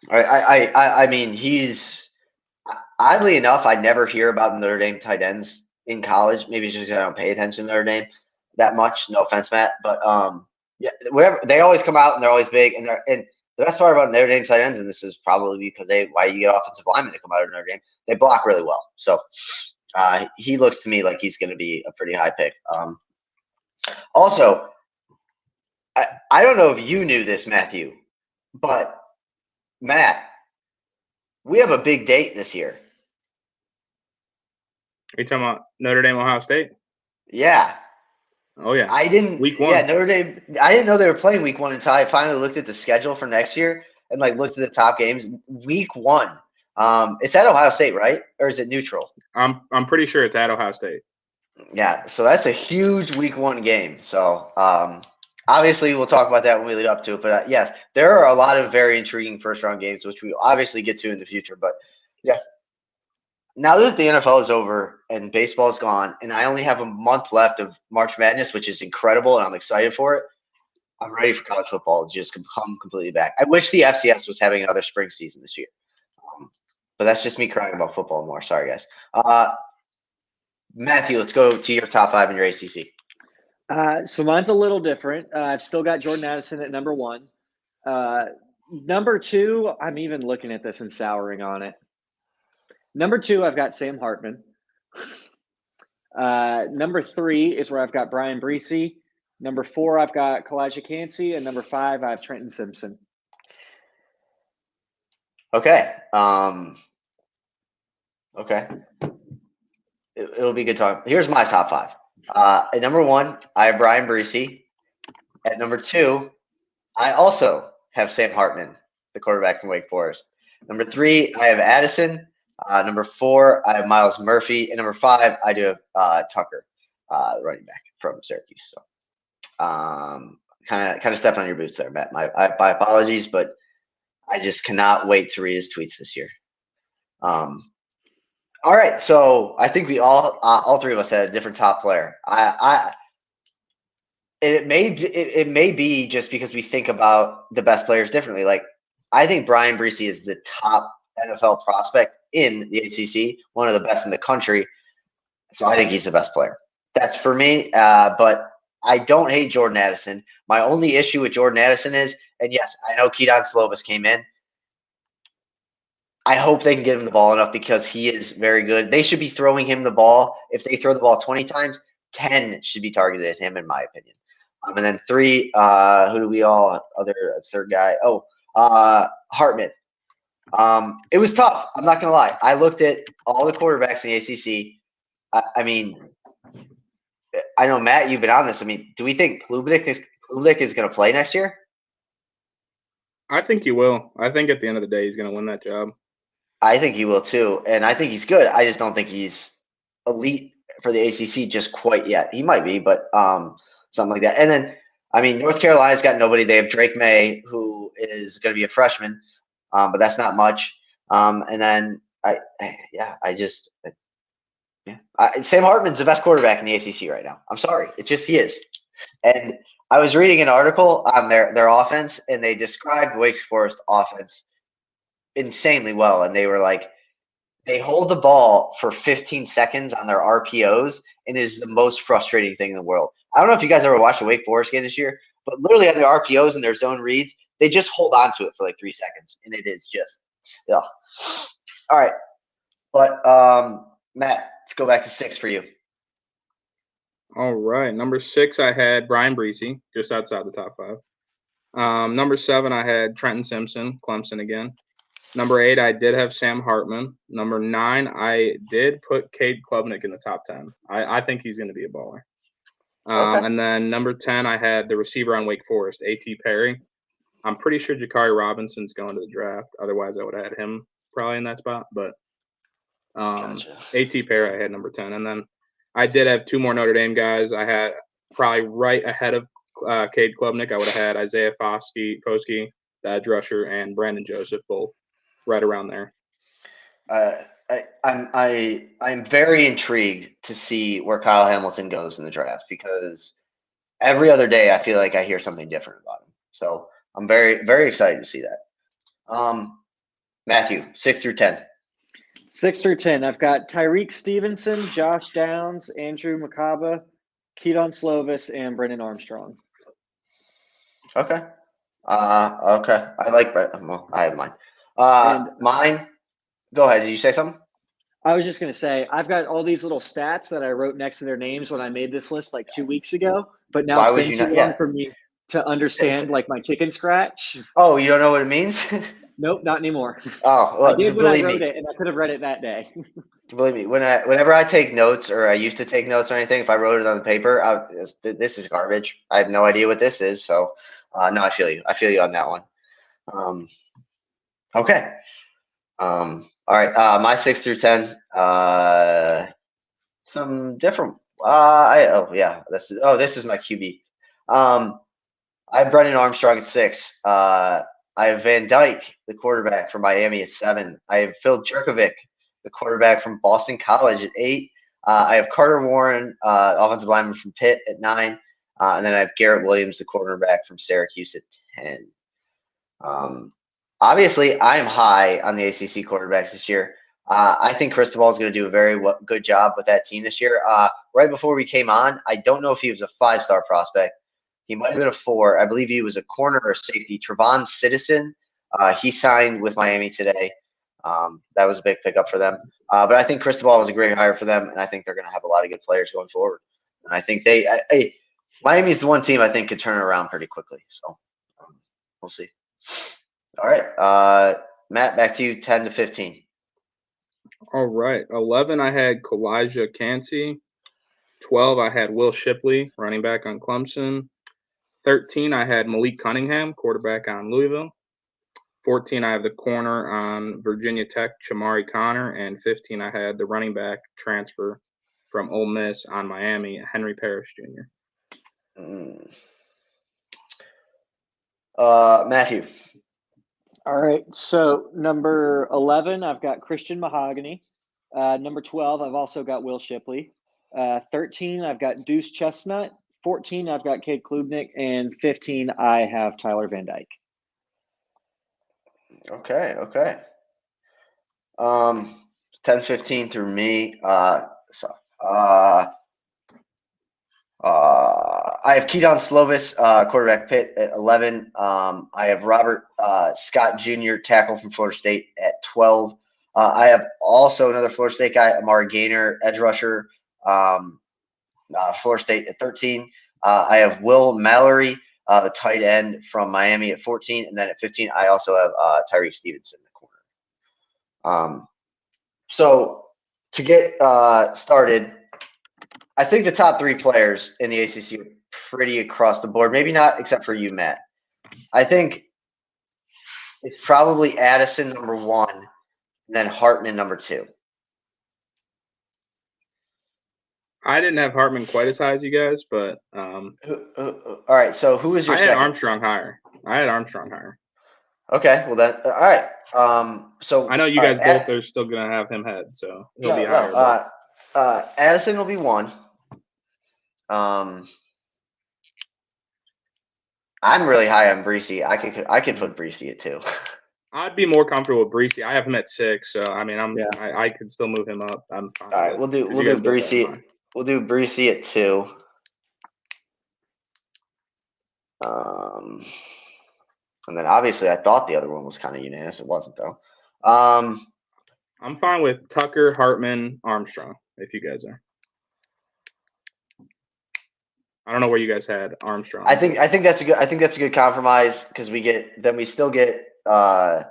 All right, I mean, he's oddly enough, I never hear about Notre Dame tight ends in college. Maybe it's just because I don't pay attention to Notre Dame that much. No offense, Matt, but yeah, whatever. They always come out and they're always big, and the best part about Notre Dame tight ends, and this is probably because why you get offensive linemen to come out of Notre Dame, they block really well. So he looks to me like he's going to be a pretty high pick. Also, I don't know if you knew this, Matthew, but Matt, we have a big date this year. Are you talking about Notre Dame, Ohio State? Yeah. Oh, yeah. I didn't. Week 1. Yeah, Notre Dame. I didn't know they were playing week 1 until I finally looked at the schedule for next year and looked at the top games. Week 1. It's at Ohio State, right? Or is it neutral? I'm pretty sure it's at Ohio State. Yeah, so that's a huge week 1 game. So obviously we'll talk about that when we lead up to it. But yes, there are a lot of very intriguing first round games, which we obviously get to in the future. But yes, now that the NFL is over and baseball is gone, and I only have a month left of March Madness, which is incredible, and I'm excited for it. I'm ready for college football to just come completely back. I wish the FCS was having another spring season this year. But that's just me crying about football more. Sorry, guys. Matthew, let's go to your top 5 in your ACC. So mine's a little different. I've still got Jordan Addison at number 1. Number 2, I'm even looking at this and souring on it. Number 2, I've got Sam Hartman. Number 3 is where I've got Brian Breesy. Number 4, I've got Kalijah Cansey. And number 5, I have Trenton Simpson. Okay. Okay. It'll be good talk. Here's my top 5. At number 1, I have Brian Breesy. At number 2, I also have Sam Hartman, the quarterback from Wake Forest. Number 3, I have Addison. Number 4, I have Miles Murphy. And number 5, I do have Tucker, the running back from Syracuse. So kind of stepping on your boots there, Matt. My apologies, but I just cannot wait to read his tweets this year. All right, so I think we all 3 of us had a different top player. It may be just because we think about the best players differently. Like I think Brian Breesy is the top NFL prospect in the ACC, one of the best in the country. So I think he's the best player. That's for me. But I don't hate Jordan Addison. My only issue with Jordan Addison is, and yes, I know Keaton Slovis came in. I hope they can get him the ball enough because he is very good. They should be throwing him the ball. If they throw the ball 20 times, 10 should be targeted at him, in my opinion. And then 3, who do we all, third guy? Oh, Hartman. It was tough. I'm not going to lie. I looked at all the quarterbacks in the ACC. I mean, I know, Matt, you've been on this. I mean, do we think Klubnik is going to play next year? I think he will. I think at the end of the day, he's going to win that job. I think he will too, and I think he's good. I just don't think he's elite for the ACC just quite yet. He might be, but something like that. And then, I mean, North Carolina's got nobody. They have Drake May, who is going to be a freshman, but that's not much. And then, Sam Hartman's the best quarterback in the ACC right now. I'm sorry, he is. And I was reading an article on their offense, and they described Wake Forest offense insanely well. And they were like, they hold the ball for 15 seconds on their RPOs, and it is the most frustrating thing in the world. I don't know if you guys ever watched a Wake Forest game this year, but literally on their RPOs and their zone reads, they just hold on to it for like 3 seconds, and it is just, yeah. All right. But, Matt, let's go back to 6 for you. All right. Number 6, I had Brian Breesy, just outside the top 5. Number 7, I had Trenton Simpson, Clemson again. Number 8, I did have Sam Hartman. Number 9, I did put Cade Klubnik in the top 10. I think he's going to be a baller. Okay. And then number 10, I had the receiver on Wake Forest, A.T. Perry. I'm pretty sure Jakari Robinson's going to the draft. Otherwise, I would have had him probably in that spot. But gotcha. A.T. Perry, I had number 10. And then I did have 2 more Notre Dame guys. I had probably right ahead of Cade Klubnik. I would have had Isaiah Foskey, the edge rusher, and Brandon Joseph, both right around there. I'm very intrigued to see where Kyle Hamilton goes in the draft, because every other day I feel like I hear something different about him. So I'm very, very excited to see that. Matthew, 6 through 10. 6 through 10. I've got Tyreek Stevenson, Josh Downs, Andrew Makaba, Keaton Slovis, and Brennan Armstrong. Okay. Okay. I like Brett. Well, I have mine. Mine. Go ahead. Did you say something? I was just going to say, I've got all these little stats that I wrote next to their names when I made this list like 2 weeks ago, but now it's been too long for me to understand like my chicken scratch. Oh, you don't know what it means? Nope, not anymore. Oh, well, I did when I wrote it, and I could have read it that day. Believe me, whenever I take notes, or I used to take notes or anything, if I wrote it on the paper, this is garbage. I have no idea what this is. So, no, I feel you. I feel you on that one. Okay. All right. My 6 through 10. Some different. This is my QB. I have Brennan Armstrong at 6. I have Van Dyke, the quarterback from Miami, at 7. I have Phil Jerkovic, the quarterback from Boston College, at 8. I have Carter Warren, offensive lineman from Pitt, at 9. And then I have Garrett Williams, the quarterback from Syracuse, at 10. Obviously, I am high on the ACC quarterbacks this year. I think Cristobal is going to do a very good job with that team this year. Right before we came on, I don't know if he was a 5-star prospect. He might have been a 4. I believe he was a corner or safety. Trevon Citizen. He signed with Miami today. That was a big pickup for them. But I think Cristobal was a great hire for them, and I think they're going to have a lot of good players going forward. And I think Miami is the one team I think could turn it around pretty quickly. So we'll see. All right. Matt, back to you, 10 to 15. All right. 11, I had Kalijah Cansey. 12, I had Will Shipley, running back on Clemson. 13, I had Malik Cunningham, quarterback on Louisville. 14, I have the corner on Virginia Tech, Shamari Connor. And 15, I had the running back transfer from Ole Miss on Miami, Henry Parrish Jr. Matthew. All right. So number 11, I've got Christian Mahogany. Number 12, I've also got Will Shipley. 13, I've got Deuce Chestnut. 14, I've got Cade Klubnik. And 15, I have Tyler Van Dyke. Okay. 10, 15 through me. I have Keaton Slovis, quarterback Pitt at 11. I have Robert Scott Jr., tackle from Florida State at 12. I have also another Florida State guy, Amari Gaynor, edge rusher, Florida State at 13. I have Will Mallory, the tight end from Miami at 14. And then at 15, I also have Tyreek Stevenson in the corner. So to get started, I think the top three players in the ACC are pretty across the board. Maybe not except for you, Matt. I think it's probably Addison number 1, and then Hartman number 2. I didn't have Hartman quite as high as you guys, but All right. So who was your I had second? Armstrong higher. Okay. Well, then, all right. So I know you guys both are still gonna have him head, so he'll be higher. Addison will be 1. I'm really high on Breesy. I could put Breesy at 2. I'd be more comfortable with Breesy. I have him at 6, so I mean, I could still move him up. I'm fine. All right, we'll do Breesy. We'll do Breesy at 2. And then obviously I thought the other one was kind of unanimous. It wasn't though. I'm fine with Tucker, Hartman, Armstrong. If you guys are. I don't know where you guys had Armstrong. I think that's a good compromise because we still get Hartman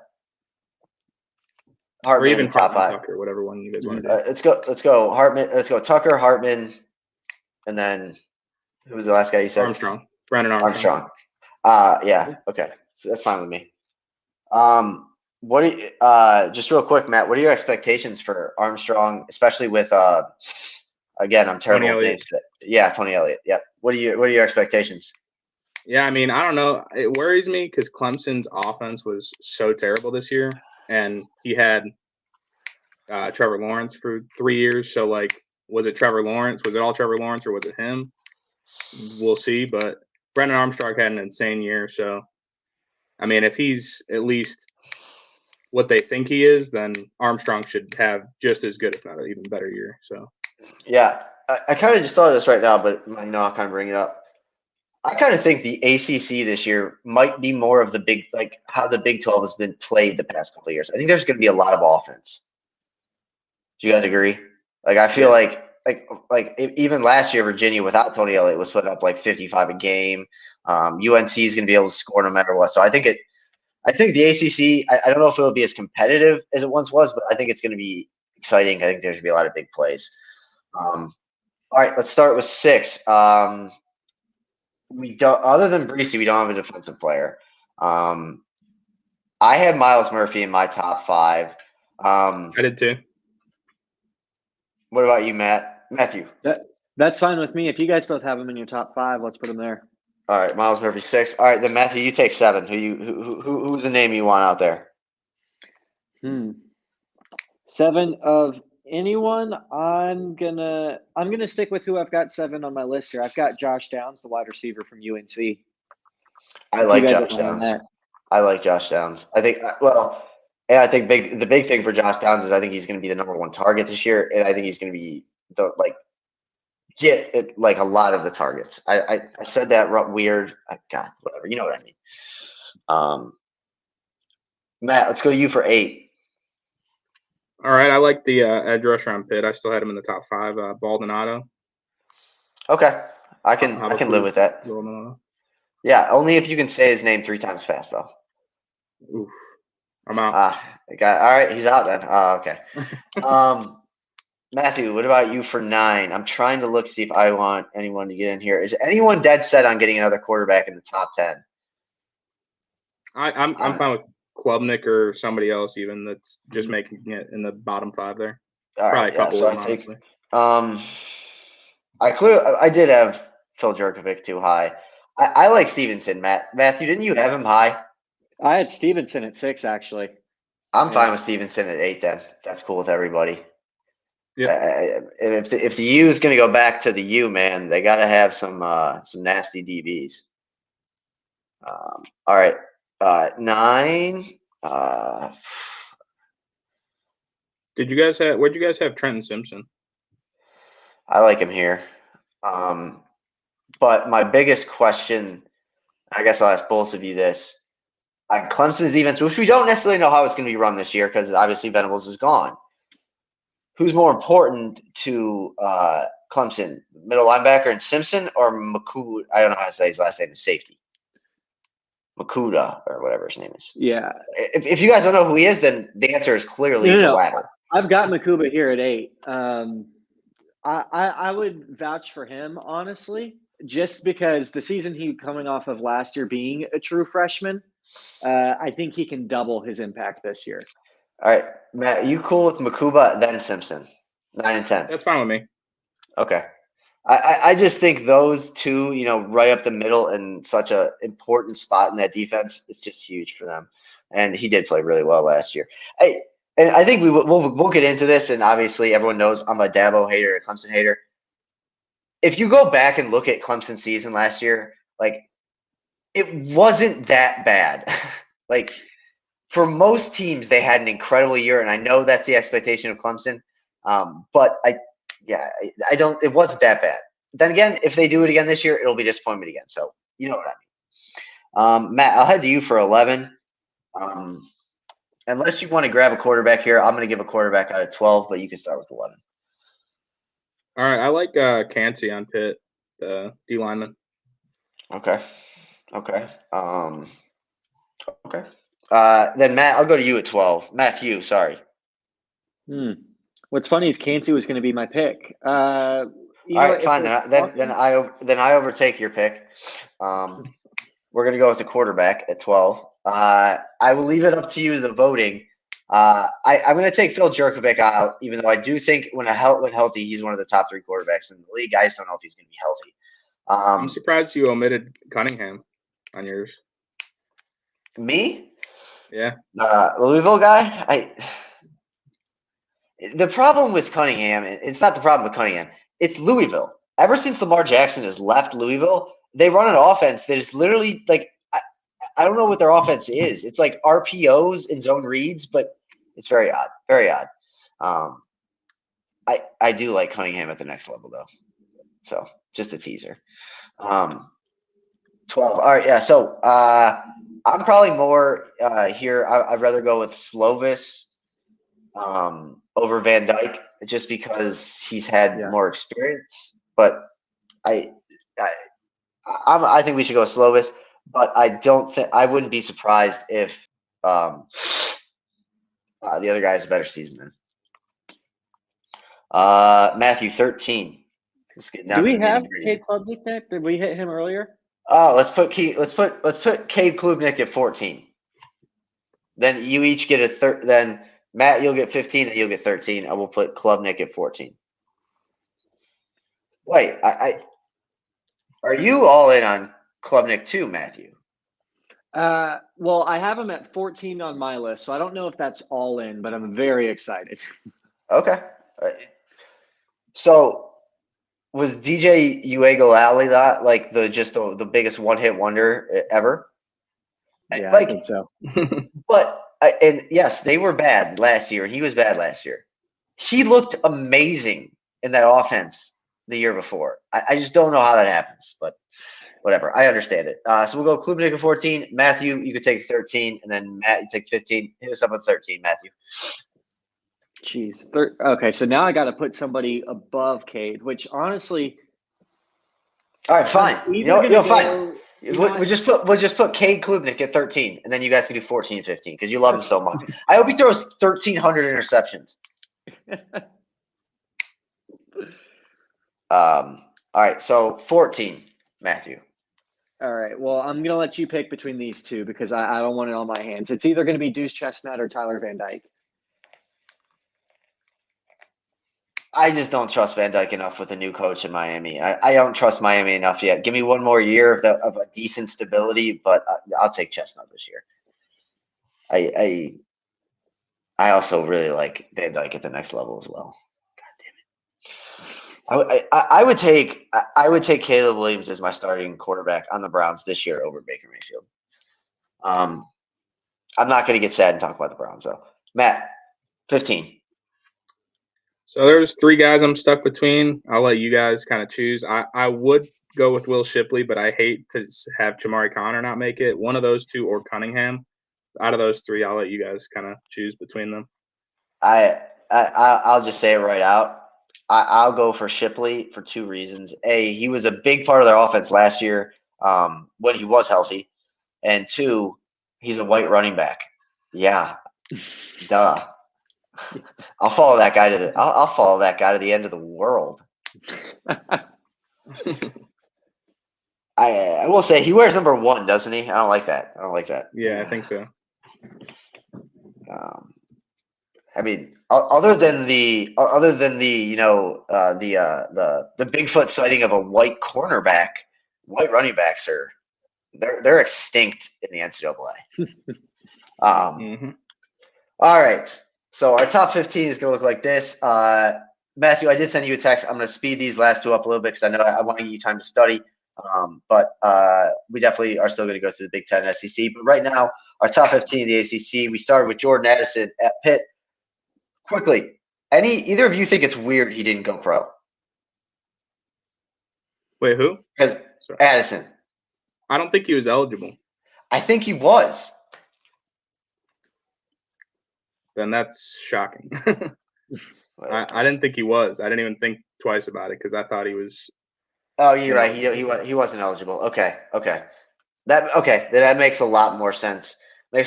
or even top 5. Tucker, whatever one you guys want to do. Let's go Hartman. Let's go Tucker, Hartman, and then who was the last guy you said? Armstrong. Brandon Armstrong. Yeah. Okay. So that's fine with me. What do you, just real quick, Matt, what are your expectations for Armstrong, especially with again, I'm terrible with names. Yeah, Tony Elliott. Yep. What are your expectations? Yeah, I mean, I don't know. It worries me because Clemson's offense was so terrible this year, and he had Trevor Lawrence for 3 years. So, like, was it Trevor Lawrence? Was it all Trevor Lawrence, or was it him? We'll see. But Brendan Armstrong had an insane year. So, I mean, if he's at least what they think he is, then Armstrong should have just as good, if not an even better year. So, yeah, I kind of just thought of this right now, but I'll kind of bring it up. I kind of think the ACC this year might be more of the big, like how the Big 12 has been played the past couple of years. I think there's going to be a lot of offense. Do you guys agree? Like, I feel like even last year, Virginia without Tony Elliott was putting up like 55 a game. UNC is going to be able to score no matter what. So I think the ACC. I don't know if it'll be as competitive as it once was, but I think it's going to be exciting. I think there's going to be a lot of big plays. All right, let's start with 6. We don't, other than Breesy, we don't have a defensive player. I had Miles Murphy in my top 5. I did too. What about you, Matthew? That's fine with me. If you guys both have him in your top 5, let's put him there. All right, Miles Murphy 6. All right, then Matthew, you take 7. Who's the name you want out there? 7 of anyone. I'm gonna stick with who I've got 7 on my list here. I've got Josh Downs, the wide receiver from UNC. I like Josh Downs. I like Josh Downs. I think I think the big thing for Josh Downs is I think he's going to be the number 1 target this year, and I think he's going to be get it, like a lot of the targets. I said that weird. God, whatever. You know what I mean. Matt, let's go to you for 8. All right, I like the edge rusher on Pitt. I still had him in the top 5. Baldonado. Okay, I can live with that. Baldonado. Yeah, only if you can say his name 3 times fast, though. Oof, I'm out. All right, he's out then. Okay. Matthew, what about you for 9? I'm trying to see if I want anyone to get in here. Is anyone dead set on getting another quarterback in the top 10? I'm fine with Klubnik or somebody else even that's just making it in the bottom 5 there. Probably a couple of them, honestly. I did have Phil Jurkovic too high. I like Stevenson, Matthew, didn't you have him high? I had Stevenson at 6, actually. I'm fine with Stevenson at 8 then. That's cool with everybody. Yeah. If the U is going to go back to the U, man, they got to have some nasty DBs. All right. 9. Where'd you guys have Trenton Simpson? I like him here. But my biggest question, I guess I'll ask both of you this. Clemson's defense, which we don't necessarily know how it's going to be run this year because obviously Venables is gone. Who's more important to Clemson, middle linebacker and Simpson or Makuda? I don't know how to say his last name. Is safety Makuda or whatever his name is. Yeah. If you guys don't know who he is, then the answer is clearly the latter. I've got Makuba here at 8. I would vouch for him, honestly, just because the season he coming off of last year being a true freshman, I think he can double his impact this year. All right, Matt, you cool with Makuba, then Simpson, 9 and 10? That's fine with me. Okay. I just think those two, right up the middle in such a important spot in that defense, it's just huge for them. And he did play really well last year. And I think we'll get into this, and obviously everyone knows I'm a Dabo hater, a Clemson hater. If you go back and look at Clemson's season last year, it wasn't that bad. For most teams, they had an incredible year, and I know that's the expectation of Clemson. But I don't. It wasn't that bad. Then again, if they do it again this year, it'll be disappointment again. So you know what I mean. Matt, I'll head to you for 11. Unless you want to grab a quarterback here, I'm going to give a quarterback out of 12, but you can start with 11. All right, I like Cansey on Pitt, the D lineman. Okay. Then Matt, I'll go to you at 12. Matthew, sorry. What's funny is Cansey was going to be my pick. All right, fine. Then I overtake your pick. We're going to go with the quarterback at 12. I will leave it up to you, the voting. I'm going to take Phil Jurkovec out, even though I do think when healthy, he's one of the top 3 quarterbacks in the league. I just don't know if he's going to be healthy. I'm surprised you omitted Cunningham on yours. Me? Yeah. Louisville guy? The problem with Cunningham, it's not the problem with Cunningham. It's Louisville. Ever since Lamar Jackson has left Louisville, they run an offense that is literally I don't know what their offense is. It's like RPOs and zone reads, but it's very odd. Very odd. I do like Cunningham at the next level, though. So just a teaser. 12. All right, yeah. So I'm probably more here. I'd rather go with Slovis over Van Dyke just because he's had more experience. But I think we should go with Slovis. But I wouldn't be surprised if the other guy has a better season than Matthew 13. Do we have Cade Klubnik there? Did we hit him earlier? Oh, let's put Cade Klubnik at 14. Then you each get a then Matt, you'll get 15 and you'll get 13. I will put Klubnik at 14. Wait, are you all in on Klubnik too, Matthew? Well, I have him at 14 on my list, so I don't know if that's all in, but I'm very excited. Okay. So was DJ Uiagalelei that the biggest one-hit wonder ever? Yeah, I think so. But and yes, they were bad last year, and he was bad last year. He looked amazing in that offense the year before. I just don't know how that happens, but whatever. I understand it. So we'll go Klubnik at 14. Matthew, you could take 13, and then Matt, you take 15. Hit us up with 13, Matthew. Jeez. Okay, so now I got to put somebody above Cade, which honestly. All right, fine. Fine. We'll just put Cade Klubnik at 13, and then you guys can do 14 and 15 because you love him so much. I hope he throws 1,300 interceptions. All right, so 14, Matthew. All right. Well, I'm going to let you pick between these two because I don't want it on my hands. It's either going to be Deuce Chestnut or Tyler Van Dyke. I just don't trust Van Dyke enough with a new coach in Miami. I don't trust Miami enough yet. Give me one more year of a decent stability, but I'll take Chestnut this year. I also really like Van Dyke at the next level as well. God damn it! I would take Caleb Williams as my starting quarterback on the Browns this year over Baker Mayfield. I'm not going to get sad and talk about the Browns though. Matt, 15. So there's 3 guys I'm stuck between. I'll let you guys kind of choose. I would go with Will Shipley, but I hate to have Jamari Connor not make it. One of those two or Cunningham. Out of those three, I'll let you guys kind of choose between them. I'll just say it right out. I'll go for Shipley for two reasons. A, he was a big part of their offense last year when he was healthy, and two, he's a white running back. Yeah, duh. I'll follow that guy I'll follow that guy to the end of the world. I will say he wears number 1, doesn't he? I don't like that. Yeah, I think so. I mean, other than the the Bigfoot sighting of a white cornerback, white running backs they're extinct in the NCAA. All right, so our top 15 is going to look like this. Matthew, I did send you a text. I'm going to speed these last two up a little bit because I know I want to give you time to study. But we definitely are still going to go through the Big Ten and SEC. But right now, our top 15 in the ACC, we started with Jordan Addison at Pitt. Quickly, either of you think it's weird he didn't go pro? Wait, who? Because Addison. I don't think he was eligible. I think he was. Then that's shocking. I didn't think he was. I didn't even think twice about it because I thought he was. Oh, you're right. He wasn't eligible. Okay. That makes a lot more sense. I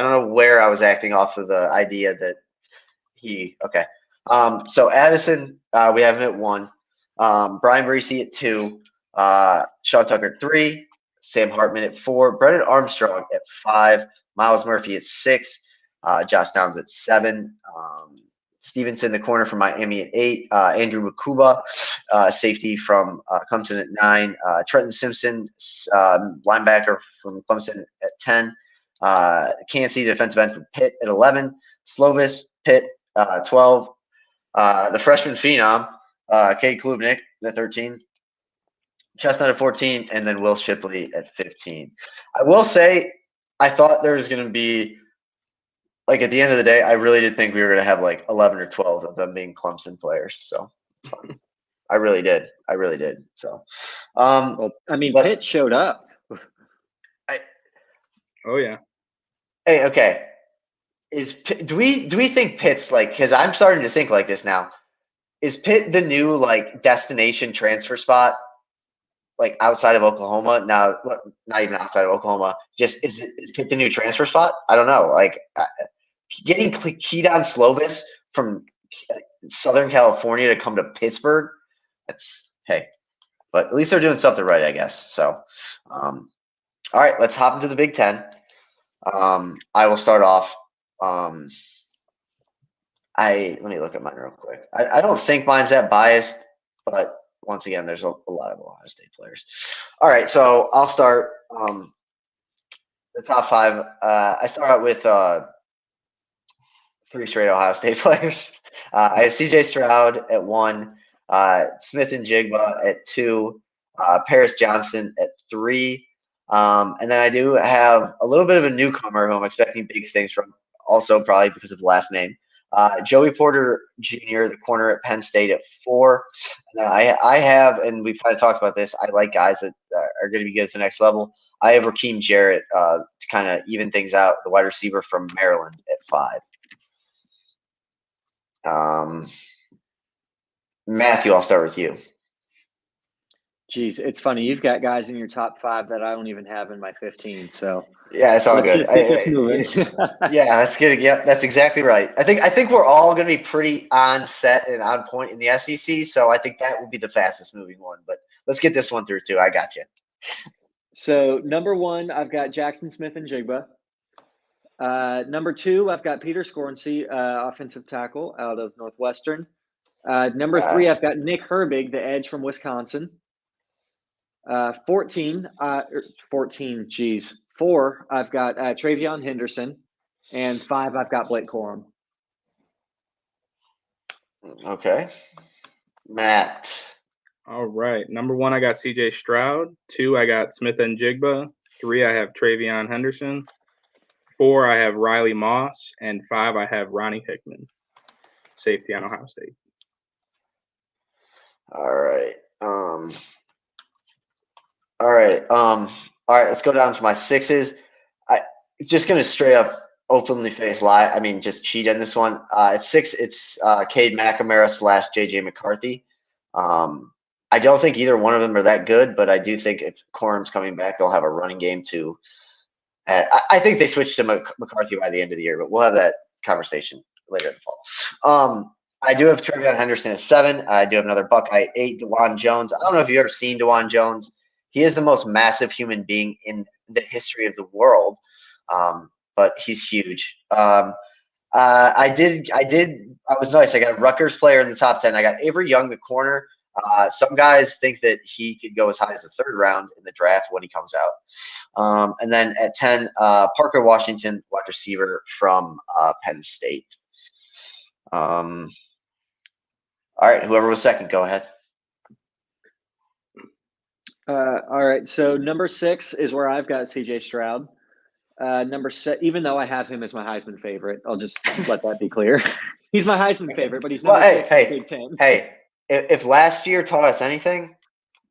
don't know where I was acting off of the idea that okay. So Addison, we have him at 1. Brian Breesy at 2. Sean Tucker at 3. Sam Hartman at 4. Brennan Armstrong at 5. Miles Murphy at 6. Josh Downs at 7. Stevenson, the corner from Miami at 8. Andrew Makuba, safety from Clemson at 9. Trenton Simpson, linebacker from Clemson at 10. Cansey, defensive end from Pitt at 11. Slovis, Pitt, 12. The freshman phenom, Cade Klubnik at 13. Chestnut at 14. And then Will Shipley at 15. I will say I thought there was going to be at the end of the day, I really did think we were going to have 11 or 12 of them being Clemson players. So it's fun. I really did. So, Pitt showed up. Oh yeah. Hey, okay. Do we think Pitt's because I'm starting to think like this now. Is Pitt the new destination transfer spot? Outside of Oklahoma now, not even outside of Oklahoma. Just is Pitt the new transfer spot? I don't know. Getting Keaton Slovis from Southern California to come to Pittsburgh, but at least they're doing something right, I guess. So, all right, let's hop into the Big Ten. I will start off. Let me look at mine real quick. I don't think mine's that biased, but once again, there's a lot of Ohio State players. All right, so I'll start the top 5. I start out with 3 straight Ohio State players. I have C.J. Stroud at 1, Smith and Jigba at 2, Paris Johnson at 3, and then I do have a little bit of a newcomer who I'm expecting big things from, also probably because of the last name. Joey Porter Jr., the corner at Penn State at 4. And I have, and we've kind of talked about this, I like guys that are going to be good at the next level. I have Raheem Jarrett to kind of even things out, the wide receiver from Maryland at 5. Matthew, I'll start with you. Geez, it's funny. You've got guys in your top 5 that I don't even have in my 15. So yeah, it's all good. Let's get this moving. Yeah, that's good. Yep, that's exactly right. I think we're all going to be pretty on set and on point in the SEC. So I think that will be the fastest moving one. But let's get this one through too. I got you. So number 1, I've got Jackson Smith and Jigba. Number 2, I've got Peter Scornsey, offensive tackle out of Northwestern. Number 3, I've got Nick Herbig, the edge from Wisconsin. 4, I've got Travion Henderson. And 5, I've got Blake Corum. Okay. Matt. All right. Number 1, I got C.J. Stroud. 2, I got Smith and Jigba. 3, I have Travion Henderson. 4, I have Riley Moss. And 5, I have Ronnie Hickman, safety on Ohio State. All right. All right. All right. Let's go down to my sixes. I just gonna straight up openly face lie. I mean, just cheat on this one. At six, it's Cade McNamara / JJ McCarthy. I don't think either one of them are that good, but I do think if Corum's coming back, they'll have a running game too. I think they switched to McCarthy by the end of the year, but we'll have that conversation later in the fall. I do have Trevion Henderson at 7. I do have another Buckeye at 8. DeJuan Jones. I don't know if you've ever seen DeJuan Jones. He is the most massive human being in the history of the world, but he's huge. I was nice. I got a Rutgers player in the top 10. I got Avery Young, the corner. Some guys think that he could go as high as the 3rd round in the draft when he comes out. And then at 10, Parker Washington, wide receiver from Penn State. All right, whoever was second, go ahead. All right, so number 6 is where I've got CJ Stroud. Number 7, even though I have him as my Heisman favorite, I'll just let that be clear. He's my Heisman favorite, but he's number 6 in the Big Ten. Hey, if last year taught us anything,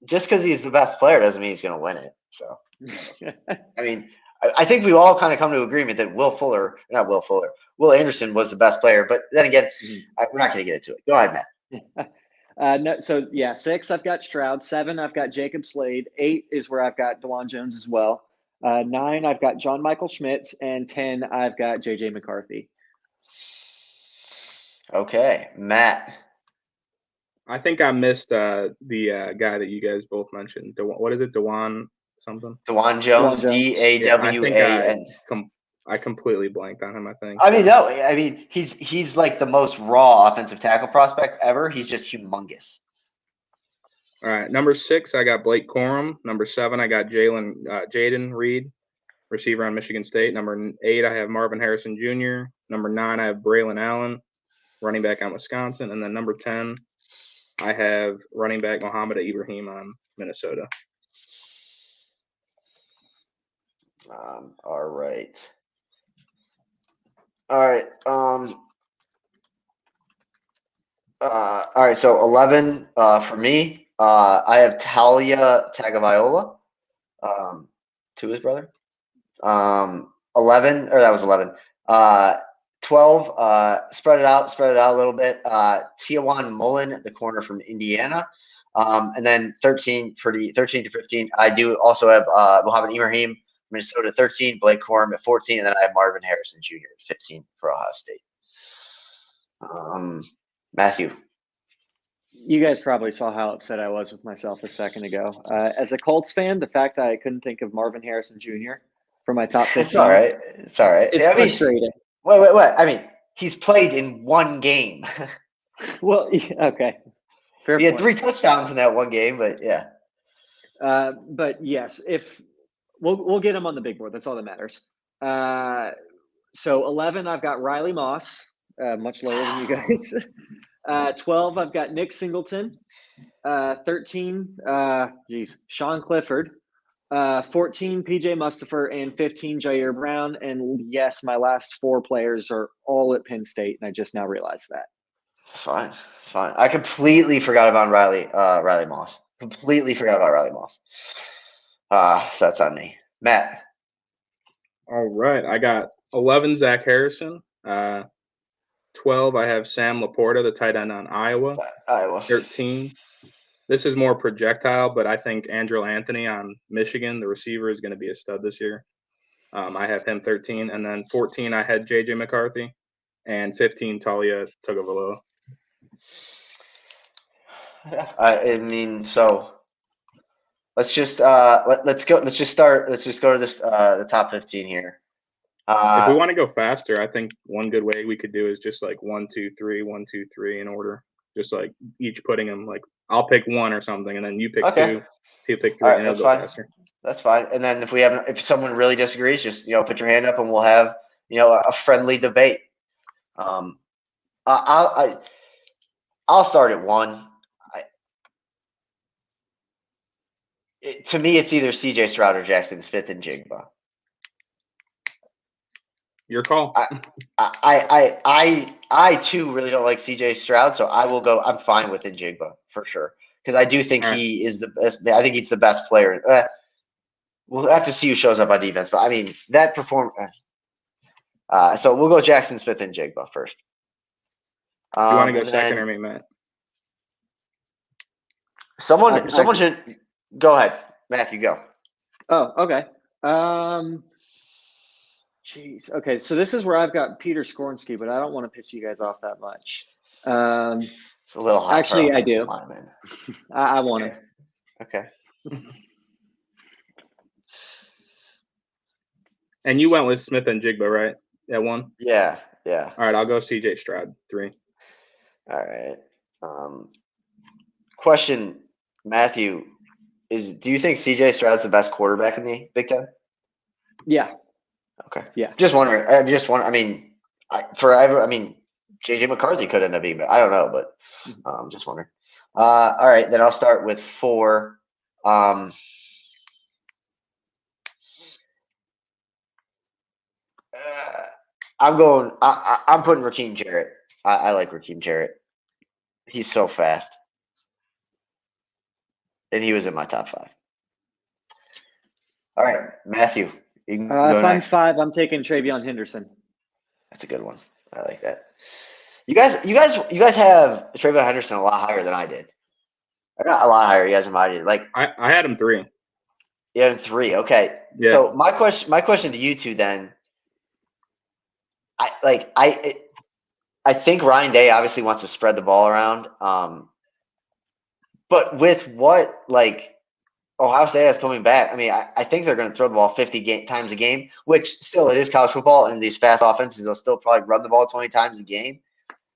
just because he's the best player doesn't mean he's going to win it. So, I mean, I think we all kind of come to agreement that Will Anderson was the best player. But then again, we're not going to get into it. Go ahead, Matt. No, so yeah, 6, I've got Stroud. 7, I've got Jacob Slade. 8 is where I've got DeJuan Jones as well. 9, I've got John Michael Schmitz. And 10, I've got JJ McCarthy. Okay, Matt. I think I missed the guy that you guys both mentioned. What is it? DeJuan something? DeJuan Jones, DAWAN. I completely blanked on him, I think. I mean, he's like the most raw offensive tackle prospect ever. He's just humongous. All right, number 6, I got Blake Corum. Number 7, I got Jaden Reed, receiver on Michigan State. Number 8, I have Marvin Harrison Jr. Number 9, I have Braylon Allen, running back on Wisconsin. And then number 10, I have running back Mohamed Ibrahim on Minnesota. All right. All right. So 11 for me. I have Talia Tagovailoa, to his brother. 11, or that was 11. 12, spread it out a little bit. Tiawan Mullen, the corner from Indiana. And then 13 to 15. I do also have Mohamed Ibrahim, Minnesota 13, Blake Corum at 14, and then I have Marvin Harrison Jr. at 15 for Ohio State. Matthew. You guys probably saw how upset I was with myself a second ago. As a Colts fan, the fact that I couldn't think of Marvin Harrison Jr. for my top 15. It's all right. It's frustrating. Wait. I mean, he's played in one game. Well, okay. Fair he had point. 3 touchdowns in that one game, but yeah. But yes, if we'll get him on the big board. That's all that matters. So 11, I've got Riley Moss, much lower than you guys. 12, I've got Nick Singleton. 13, Sean Clifford. 14, PJ Mustipher, and 15, Jair Brown. And yes, my last 4 players are all at Penn State, and I just now realized that. It's fine. I completely forgot about Riley Moss. Completely forgot about Riley Moss. So that's on me. Matt. All right. I got 11, Zach Harrison. 12, I have Sam Laporta, the tight end on Iowa. 13. This is more projectile, but I think Andrew Anthony on Michigan, the receiver, is going to be a stud this year. I have him 13. And then 14, I had JJ McCarthy. And 15, Talia Tagovailoa. I mean, so let's just let's go to this the top 15 here. If we want to go faster, I think one good way we could do is just like 1, 2, 3, 1, 2, 3 in order. Just like each putting them, like I'll pick 1 or something, and then you pick 2, you pick 3, and it'll go faster. That's fine. And then if someone really disagrees, just put your hand up, and we'll have a friendly debate. I'll start at 1. To me, it's either CJ Stroud or Jackson Smith-Njigba. Your call. I too really don't like CJ Stroud, so I will go. I'm fine with Njigba for sure because I do think he is the best. I think he's the best player. we'll have to see who shows up on defense. But I mean, that perform. So we'll go Jackson Smith and Jigba first. Do you want to go second or me, Matt? Someone should go ahead. Matthew, go. Oh, okay. Jeez. Okay, so this is where I've got Peter Skornsky, but I don't want to piss you guys off that much. It's a little hot. Actually, I do. I want him. Okay. And you went with Smith and Jigba, right? At 1? Yeah. All right, I'll go CJ Stroud, 3. All right. Question, Matthew, do you think CJ Stroud's the best quarterback in the Big Ten? Yeah. Okay. Yeah. Just wondering. I mean, JJ McCarthy could end up being, I don't know, but just wondering. All right, then I'll start with 4. I'm putting Raheem Jarrett. I like Raheem Jarrett. He's so fast. And he was in my top 5. All right, Matthew. If I'm 5, I'm taking Travion Henderson. That's a good one. I like that. You guys have Travion Henderson a lot higher than I did. Or not a lot higher. You guys have I did. Like I had him 3. You had him 3. Okay. Yeah. So my question to you two then. I think Ryan Day obviously wants to spread the ball around. But with what Ohio State is coming back, I mean, I think they're going to throw the ball 50 times a game, which still it is college football, and these fast offenses they'll still probably run the ball 20 times a game.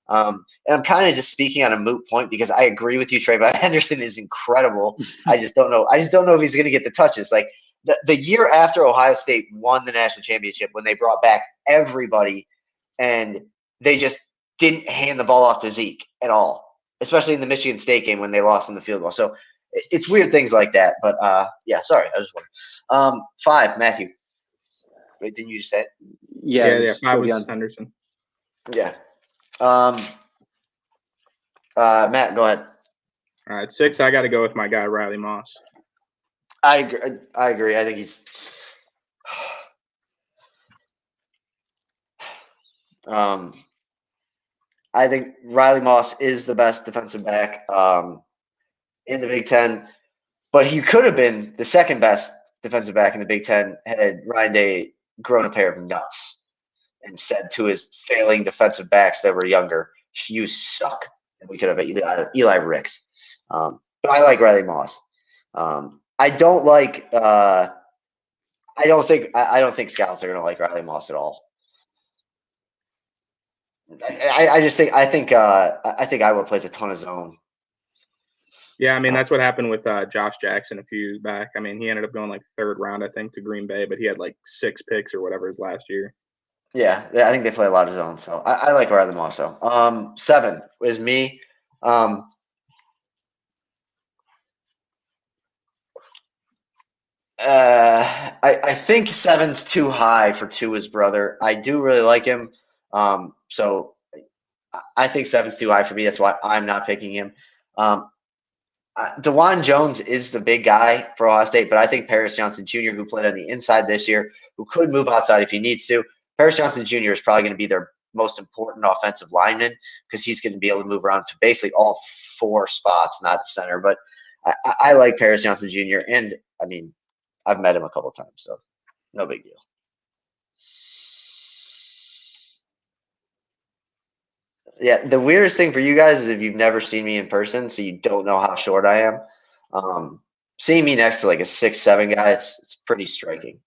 And I'm kind of just speaking on a moot point because I agree with you, Travion Henderson is incredible. I just don't know. If he's going to get the touches. Like the year after Ohio State won the national championship, when they brought back everybody, and they just didn't hand the ball off to Zeke at all, especially in the Michigan State game when they lost in the field goal. So it's weird things like that. But yeah, sorry, I was wondering. 5, Matthew. Wait, didn't you just say it? Yeah. 5 was Henderson. Yeah. Matt, go ahead. All right, 6. I got to go with my guy Riley Moss. I agree. I think he's. I think Riley Moss is the best defensive back in the Big Ten, but he could have been the second best defensive back in the Big Ten had Ryan Day grown a pair of nuts and said to his failing defensive backs that were younger, "You suck." And we could have Eli Ricks. But I like Riley Moss. I don't think scouts are going to like Riley Moss at all. I think Iowa plays a ton of zone. Yeah, I mean that's what happened with Josh Jackson a few back. I mean he ended up going 3rd round, I think, to Green Bay, but he had 6 picks or whatever his last year. Yeah, I think they play a lot of zone, so I like Riley Moss. So 7 is me. I think 7's too high for Tua's brother. I do really like him. So I think 7's too high for me. That's why I'm not picking him. DeJuan Jones is the big guy for Ohio State, but I think Paris Johnson Jr., who played on the inside this year, who could move outside if he needs to, Paris Johnson Jr. is probably going to be their most important offensive lineman because he's going to be able to move around to basically all 4 spots, not the center. But I like Paris Johnson Jr., and, I mean, I've met him a couple of times, so no big deal. Yeah, the weirdest thing for you guys is if you've never seen me in person, so you don't know how short I am. Seeing me next to a 6'7" guy, it's pretty striking.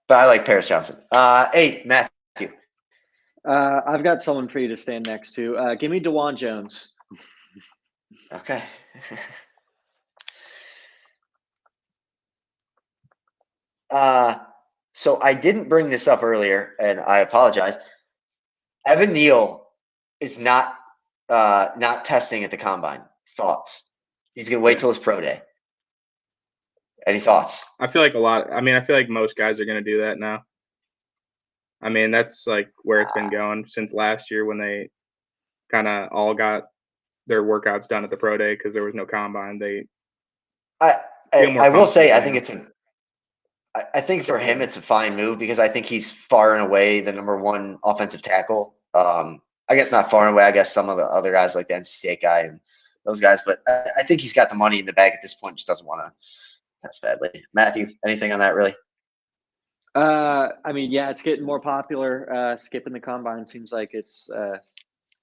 But I like Paris Johnson. 8, Matthew. I've got someone for you to stand next to. Give me DeJuan Jones. Okay. So I didn't bring this up earlier, and I apologize. Evan Neal is not testing at the combine. Thoughts? He's going to wait till his pro day. Any thoughts? I feel like most guys are going to do that now. I mean, that's where it's been going since last year when they kind of all got their workouts done at the pro day because there was no combine. I will say I think I think for him it's a fine move because I think he's far and away the number one offensive tackle. I guess not far and away. I guess some of the other guys like the NC State guy and those guys, but I think he's got the money in the bag at this point. Just doesn't want to pass badly. Matthew, anything on that really? I mean, yeah, it's getting more popular. Skipping the combine seems like it's a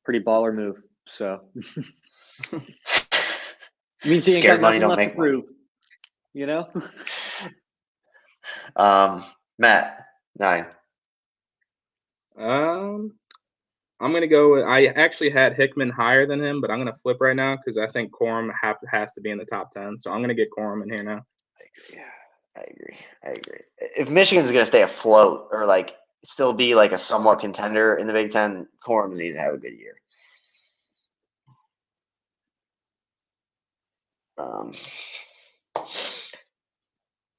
pretty baller move. So means he ain't got nothing left to prove. You know? Matt, 9. I'm gonna go with, I actually had Hickman higher than him, but I'm gonna flip right now because I think Corum has to be in the top 10. So I'm gonna get Corum in here now. I agree. If Michigan's gonna stay afloat or like still be like a somewhat contender in the Big Ten, Corum needs to have a good year.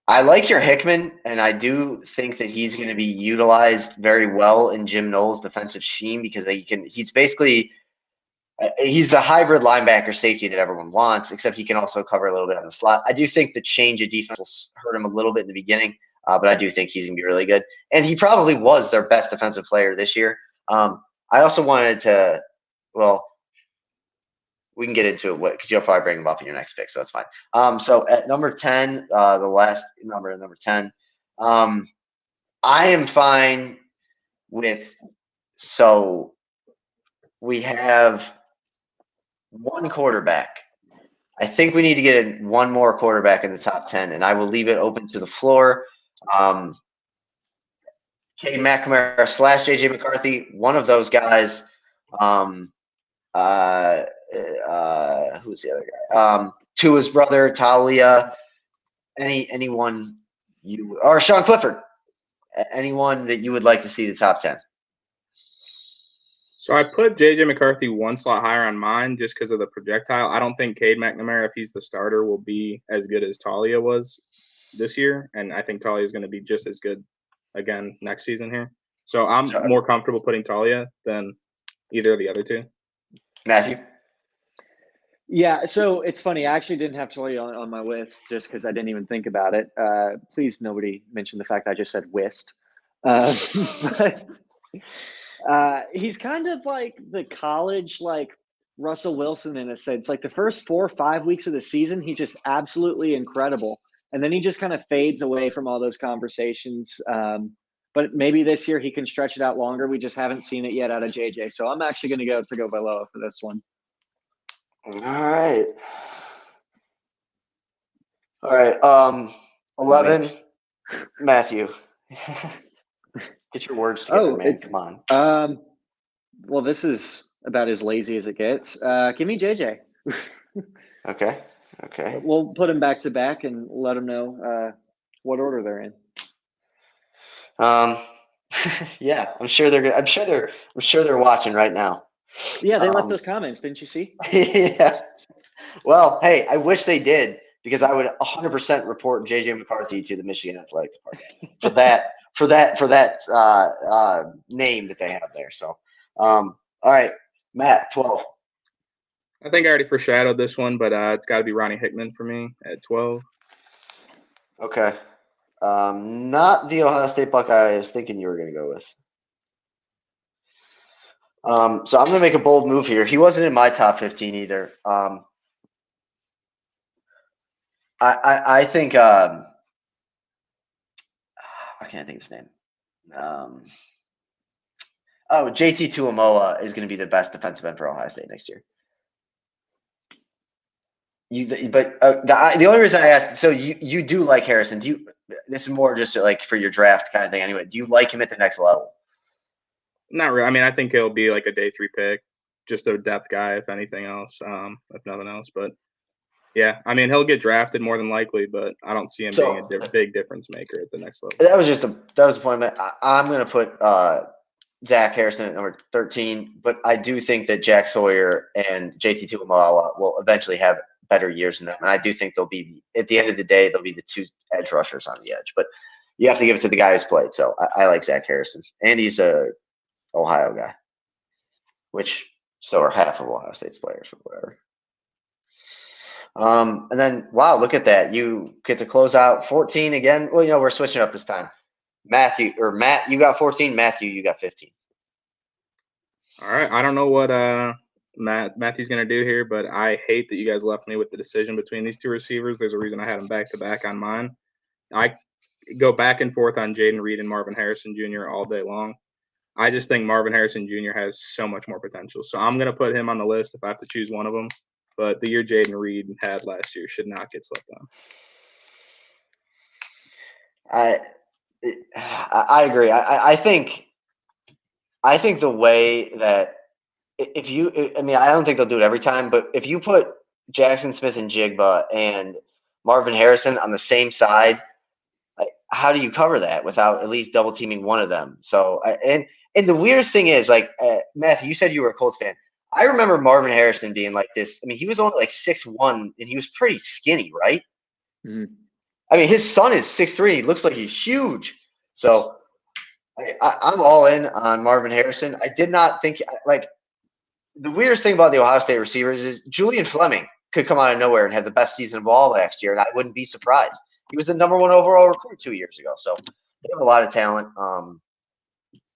I like your Hickman, and I do think that he's going to be utilized very well in Jim Knowles' defensive scheme because he's basically he's the hybrid linebacker safety that everyone wants, except he can also cover a little bit on the slot. I do think the change of defense will hurt him a little bit in the beginning, but I do think he's going to be really good. And he probably was their best defensive player this year. I also wanted to, well, we can get into it because you'll probably bring him up in your next pick, so that's fine. So at number 10, the last number, number 10, I am fine with. So we have one quarterback. I think we need to get one more quarterback in the top 10, and I will leave it open to the floor. Cade McNamara / JJ McCarthy, one of those guys. Who's the other guy? Tua's brother, Talia. Anyone or Sean Clifford. Anyone that you would like to see the top 10? So I put JJ McCarthy one slot higher on mine just because of the projectile. I don't think Cade McNamara, if he's the starter, will be as good as Talia was this year, and I think Talia is going to be just as good again next season here. So I'm more comfortable putting Talia than either of the other two. Matthew? Yeah, so it's funny. I actually didn't have Talia on my list just because I didn't even think about it. Please, nobody mention the fact I just said whist. But he's kind of like the college, like Russell Wilson in a sense. Like the first 4 or 5 weeks of the season, he's just absolutely incredible. And then he just kind of fades away from all those conversations. But maybe this year he can stretch it out longer. We just haven't seen it yet out of JJ. So I'm actually going to go Tagovailoa for this one. All right. 11, Matthew. Get your words together, man. Come on. Well, this is about as lazy as it gets. Give me JJ. Okay. We'll put them back to back and let them know what order they're in. Yeah, I'm sure they're good. I'm sure they're watching right now. Yeah, they left those comments, didn't you see? Yeah. Well, hey, I wish they did because I would 100% report JJ McCarthy to the Michigan Athletic Department for that name that they have there. So, all right, Matt, 12. I think I already foreshadowed this one, but it's got to be Ronnie Hickman for me at 12. Okay. Not the Ohio State Buckeye I was thinking you were going to go with. So I'm going to make a bold move here. He wasn't in my top 15 either. I think I can't think of his name. JT Tuamoa is going to be the best defensive end for Ohio State next year. The only reason I asked, so you do like Harrison? This is more just like for your draft kind of thing. Anyway, do you like him at the next level? Not really. I mean, I think he'll be like a day 3 pick, just a depth guy, if anything else, if nothing else. But yeah, I mean, he'll get drafted more than likely, but I don't see him being a big difference maker at the next level. That was the point. I'm going to put Zach Harrison at number 13, but I do think that Jack Sawyer and JT Tuimoloau will eventually have better years than them, and I do think they'll be at the end of the day they'll be the 2 edge rushers on the edge. But you have to give it to the guy who's played. So I like Zach Harrison, and he's a Ohio guy, which so are half of Ohio State's players or whatever. And then, wow, look at that. You get to close out 14 again. Well, we're switching up this time. Matt, you got 14. Matthew, you got 15. All right. I don't know what Matthew's going to do here, but I hate that you guys left me with the decision between these two receivers. There's a reason I had them back-to-back on mine. I go back and forth on Jaden Reed and Marvin Harrison Jr. all day long. I just think Marvin Harrison Jr. has so much more potential. So I'm going to put him on the list if I have to choose one of them. But the year Jaden Reed had last year should not get slept on. I agree. I think the way that I don't think they'll do it every time, but if you put Jackson Smith and Jigba and Marvin Harrison on the same side, how do you cover that without at least double teaming one of them? So, and the weirdest thing is, Matthew, you said you were a Colts fan. I remember Marvin Harrison being like this. I mean, he was only like 6'1", and he was pretty skinny, right? Mm-hmm. I mean, his son is 6'3". He looks like he's huge. So I'm all in on Marvin Harrison. I did not think the weirdest thing about the Ohio State receivers is Julian Fleming could come out of nowhere and have the best season of all last year, and I wouldn't be surprised. He was the number 1 overall recruit 2 years ago. So they have a lot of talent.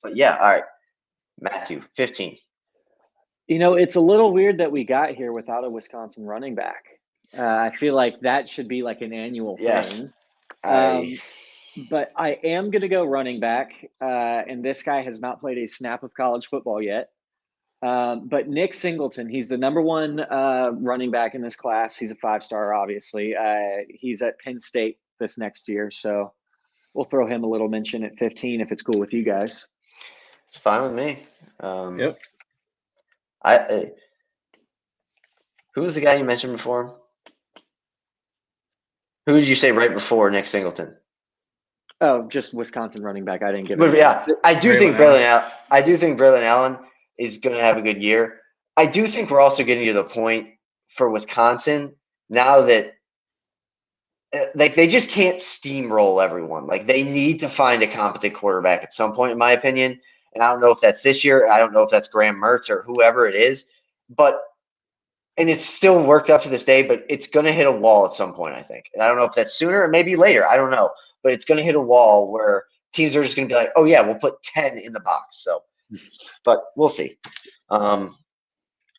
But yeah, all right. Matthew, 15. It's a little weird that we got here without a Wisconsin running back. I feel like that should be like an annual thing. But I am going to go running back, and this guy has not played a snap of college football yet. But Nick Singleton, he's the number 1 running back in this class. He's a 5-star, obviously. He's at Penn State this next year, so we'll throw him a little mention at 15 if it's cool with you guys. It's fine with me. Yep. Who was the guy you mentioned before him? Who did you say right before Nick Singleton? Oh, just Wisconsin running back. I didn't give it. Yeah, I do think Braylon Allen is going to have a good year. I do think we're also getting to the point for Wisconsin now that they just can't steamroll everyone. They need to find a competent quarterback at some point, in my opinion. And I don't know if that's this year. I don't know if that's Graham Mertz or whoever it is. And it's still worked up to this day, but it's going to hit a wall at some point, I think. And I don't know if that's sooner or maybe later. I don't know. But it's going to hit a wall where teams are just going to be like, oh, yeah, we'll put 10 in the box. So, but we'll see. All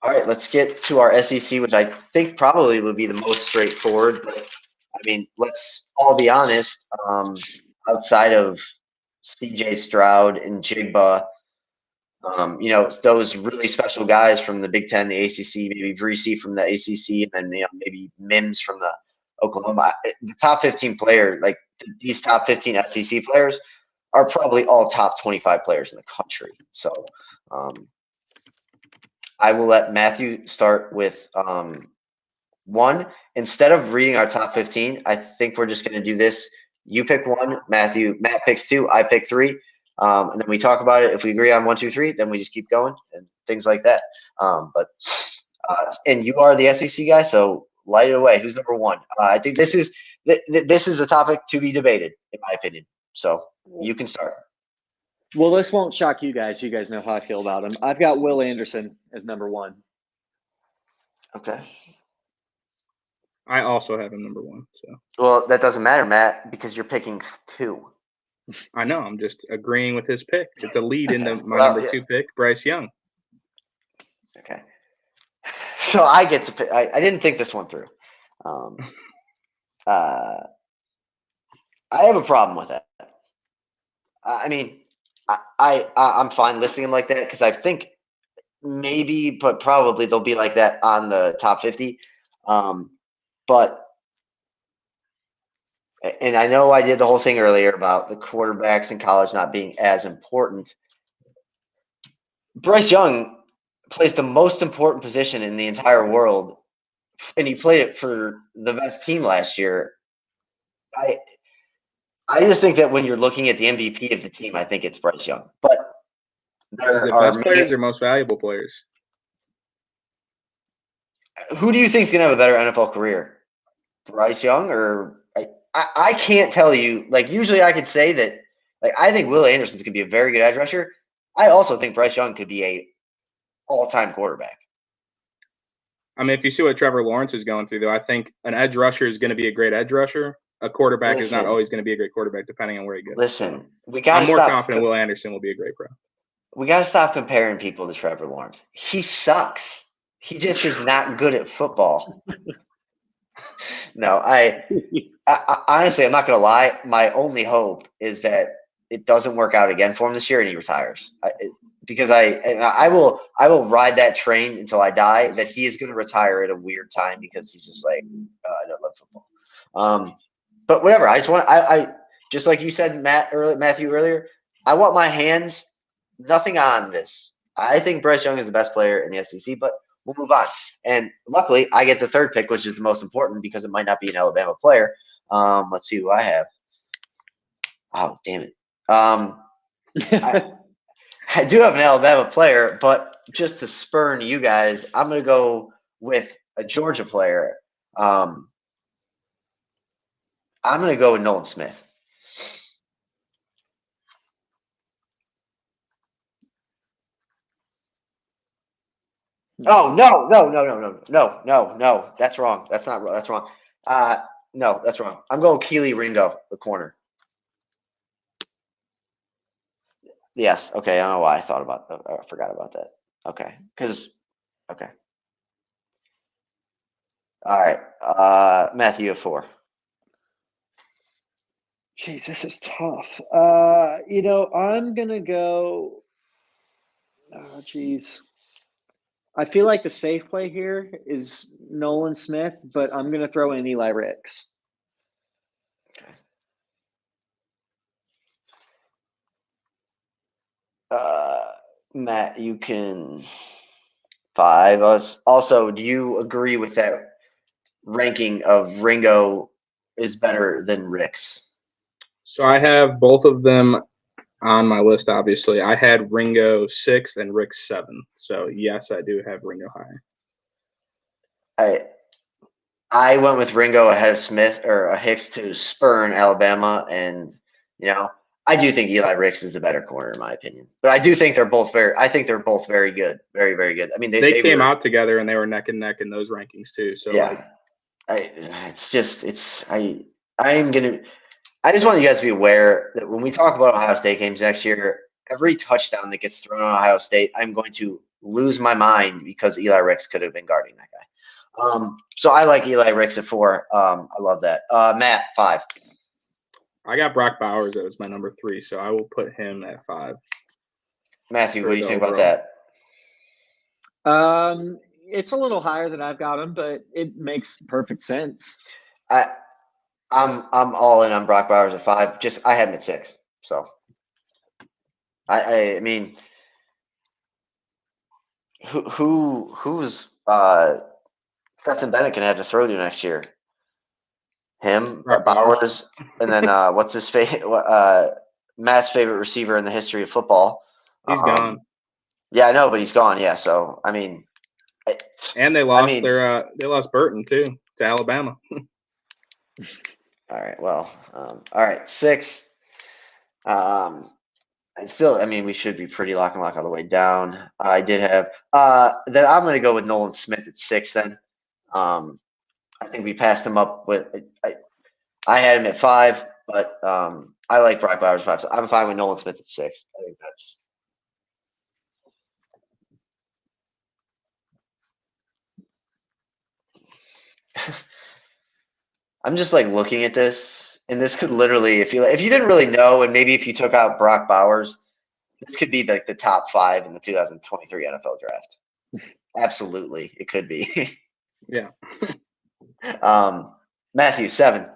right, let's get to our SEC, which I think probably would be the most straightforward. But, I mean, let's all be honest. Outside of C.J. Stroud and Jigba, those really special guys from the Big Ten, the ACC, maybe Vreese from the ACC, and then maybe Mims from the Oklahoma. The top 15 player, these top 15 SEC players, are probably all top 25 players in the country. So I will let Matthew start with one. Instead of reading our top 15, I think we're just going to do this. You pick one, Matt picks two, I pick three. And then we talk about it. If we agree on 1, 2, 3, then we just keep going and things like that. And you are the SEC guy, so light it away. Who's number one? I think this is a topic to be debated, in my opinion. So you can start. Well, this won't shock you guys. You guys know how I feel about him. I've got Will Anderson as number one. Okay. I also have him number one. So. Well, that doesn't matter, Matt, because you're picking two. I know. I'm just agreeing with his pick. It's a lead in my number two pick, Bryce Young. Okay. So I get to pick. I didn't think this one through. I have a problem with that. I mean, I'm fine listing him like that because I think maybe, but probably they'll be like that on the top 50. But and I know I did the whole thing earlier about the quarterbacks in college not being as important. Bryce Young plays the most important position in the entire world, and he played it for the best team last year. I just think that when you're looking at the MVP of the team, I think it's Bryce Young. But is it best players or most valuable players? Who do you think is going to have a better NFL career? Bryce Young or I can't tell you. Like, usually I could say that, like, I think Will Anderson's going to be a very good edge rusher. I also think Bryce Young could be a all-time quarterback. I mean, if you see what Trevor Lawrence is going through, though, I think an edge rusher is going to be a great edge rusher. A quarterback is not always going to be a great quarterback, depending on where he goes. Listen, we got to I'm more confident Will Anderson will be a great pro. We got to stop comparing people to Trevor Lawrence. He sucks. He just is not good at football. No, I honestly, I'm not going to lie. My only hope is that it doesn't work out again for him this year and he retires. Because I will ride that train until I die. That he is going to retire at a weird time because he's just like I don't love football. But whatever. I just want I just like you said, Matthew earlier. I want my hands nothing on this. I think Bryce Young is the best player in the SEC, but we'll move on. And luckily, I get the third pick, which is the most important because it might not be an Alabama player. Let's see who I have. Oh, damn it. I do have an Alabama player, but just to spurn you guys, I'm going to go with a Georgia player. I'm going to go with Nolan Smith. Oh, no. That's wrong. That's wrong. No, that's wrong. I'm going Keely Ringo, the corner. Yes. Okay. I don't know why I forgot about that. Okay. Okay. All right. Matthew, 4. Jeez, this is tough. I'm going to go. Oh, geez. I feel like the safe play here is Nolan Smith, but I'm going to throw in Eli Ricks. Matt, you can 5 us. Also, do you agree with that ranking of Ringo is better than Ricks? So I have both of them on my list, obviously. I had Ringo 6th and Ricks 7. So, yes, I do have Ringo higher. I went with Ringo ahead of Smith or Hicks to spurn Alabama, and I do think Eli Ricks is the better corner in my opinion. But I do think they're both very good, very very good. I mean, they came out together and they were neck and neck in those rankings too. So yeah, I just want you guys to be aware that when we talk about Ohio State games next year, every touchdown that gets thrown on Ohio State, I'm going to lose my mind because Eli Ricks could have been guarding that guy. So I like Eli Ricks at 4. I love that. Matt, 5. I got Brock Bowers as my number 3, so I will put him at 5. Matthew, what do you think about that? It's a little higher than I've got him, but it makes perfect sense. I'm all in on Brock Bowers at 5. Just I had him at 6. So I mean, who's Stetson Bennett gonna have to throw to next year? Him, Bowers, and then what's his Matt's favorite receiver in the history of football. He's gone. Yeah, I know, but he's gone. Yeah, so I mean, and they lost they lost Burton too to Alabama. All right. Well, all right. 6. And still, I mean, we should be pretty lock and lock all the way down. I did have then I'm going to go with Nolan Smith at 6. Then I think we passed him up with. I had him at 5, but I like Brock Bowers 5, so I'm fine with Nolan Smith at 6. I think that's. I'm just like looking at this, and this could literally, if you didn't really know, and maybe if you took out Brock Bowers, this could be like the top 5 in the 2023 NFL draft. Absolutely, it could be. Yeah. Matthew, 7.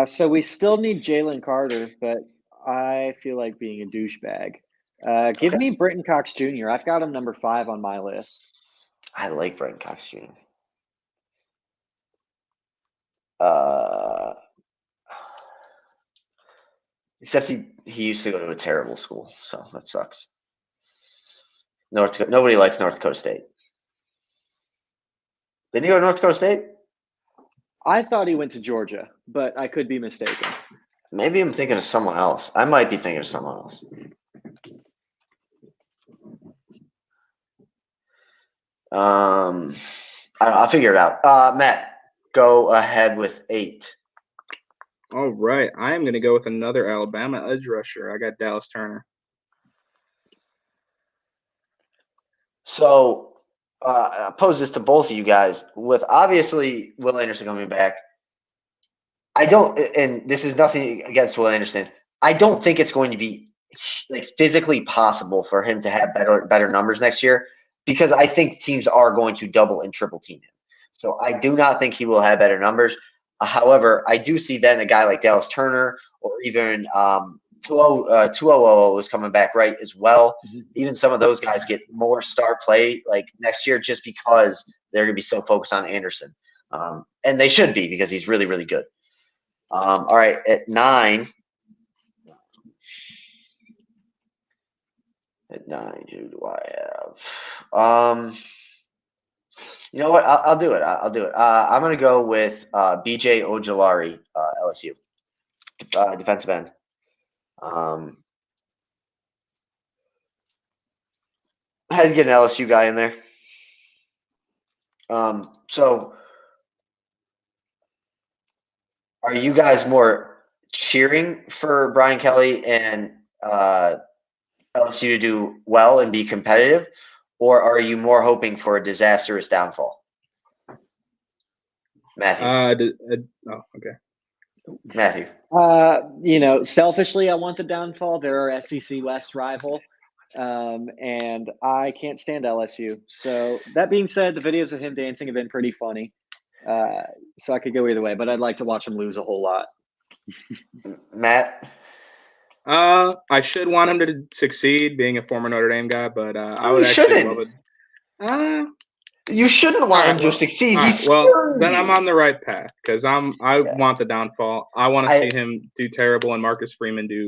So we still need Jalen Carter, but I feel like being a douchebag. Give me Britton Cox Jr. I've got him number 5 on my list. I like Britton Cox Jr. Except he used to go to a terrible school, so that sucks. Nobody likes North Dakota State. Did he go to North Dakota State? I thought he went to Georgia, but I could be mistaken. Maybe I'm thinking of someone else. I might be thinking of someone else. I'll figure it out. Matt, go ahead with 8. All right. I am going to go with another Alabama edge rusher. I got Dallas Turner. So I pose this to both of you guys. With obviously Will Anderson coming back, I don't, and this is nothing against Will Anderson. I don't think it's going to be like physically possible for him to have better numbers next year because I think teams are going to double and triple team him. So I do not think he will have better numbers. However, I do see then a guy like Dallas Turner or even 200 is coming back right as well. Mhm. Even some of those guys get more star play like next year just because they're going to be so focused on Anderson. And they should be because he's really, really good. All right, at 9. At 9, who do I have? You know what? I'll do it. I'll do it. I'm going to go with B.J. Ojulari, LSU, defensive end. I had to get an LSU guy in there. So are you guys more cheering for Brian Kelly and LSU to do well and be competitive, or are you more hoping for a disastrous downfall? Matthew. Okay. Matthew. Selfishly, I want the downfall. They're our SEC West rival. And I can't stand LSU. So that being said, the videos of him dancing have been pretty funny. So I could go either way, but I'd like to watch him lose a whole lot. Matt? I should want him to succeed, being a former Notre Dame guy, but I would actually love it. You shouldn't want him to succeed. Then I'm on the right path because I want the downfall. I want to see him do terrible and Marcus Freeman do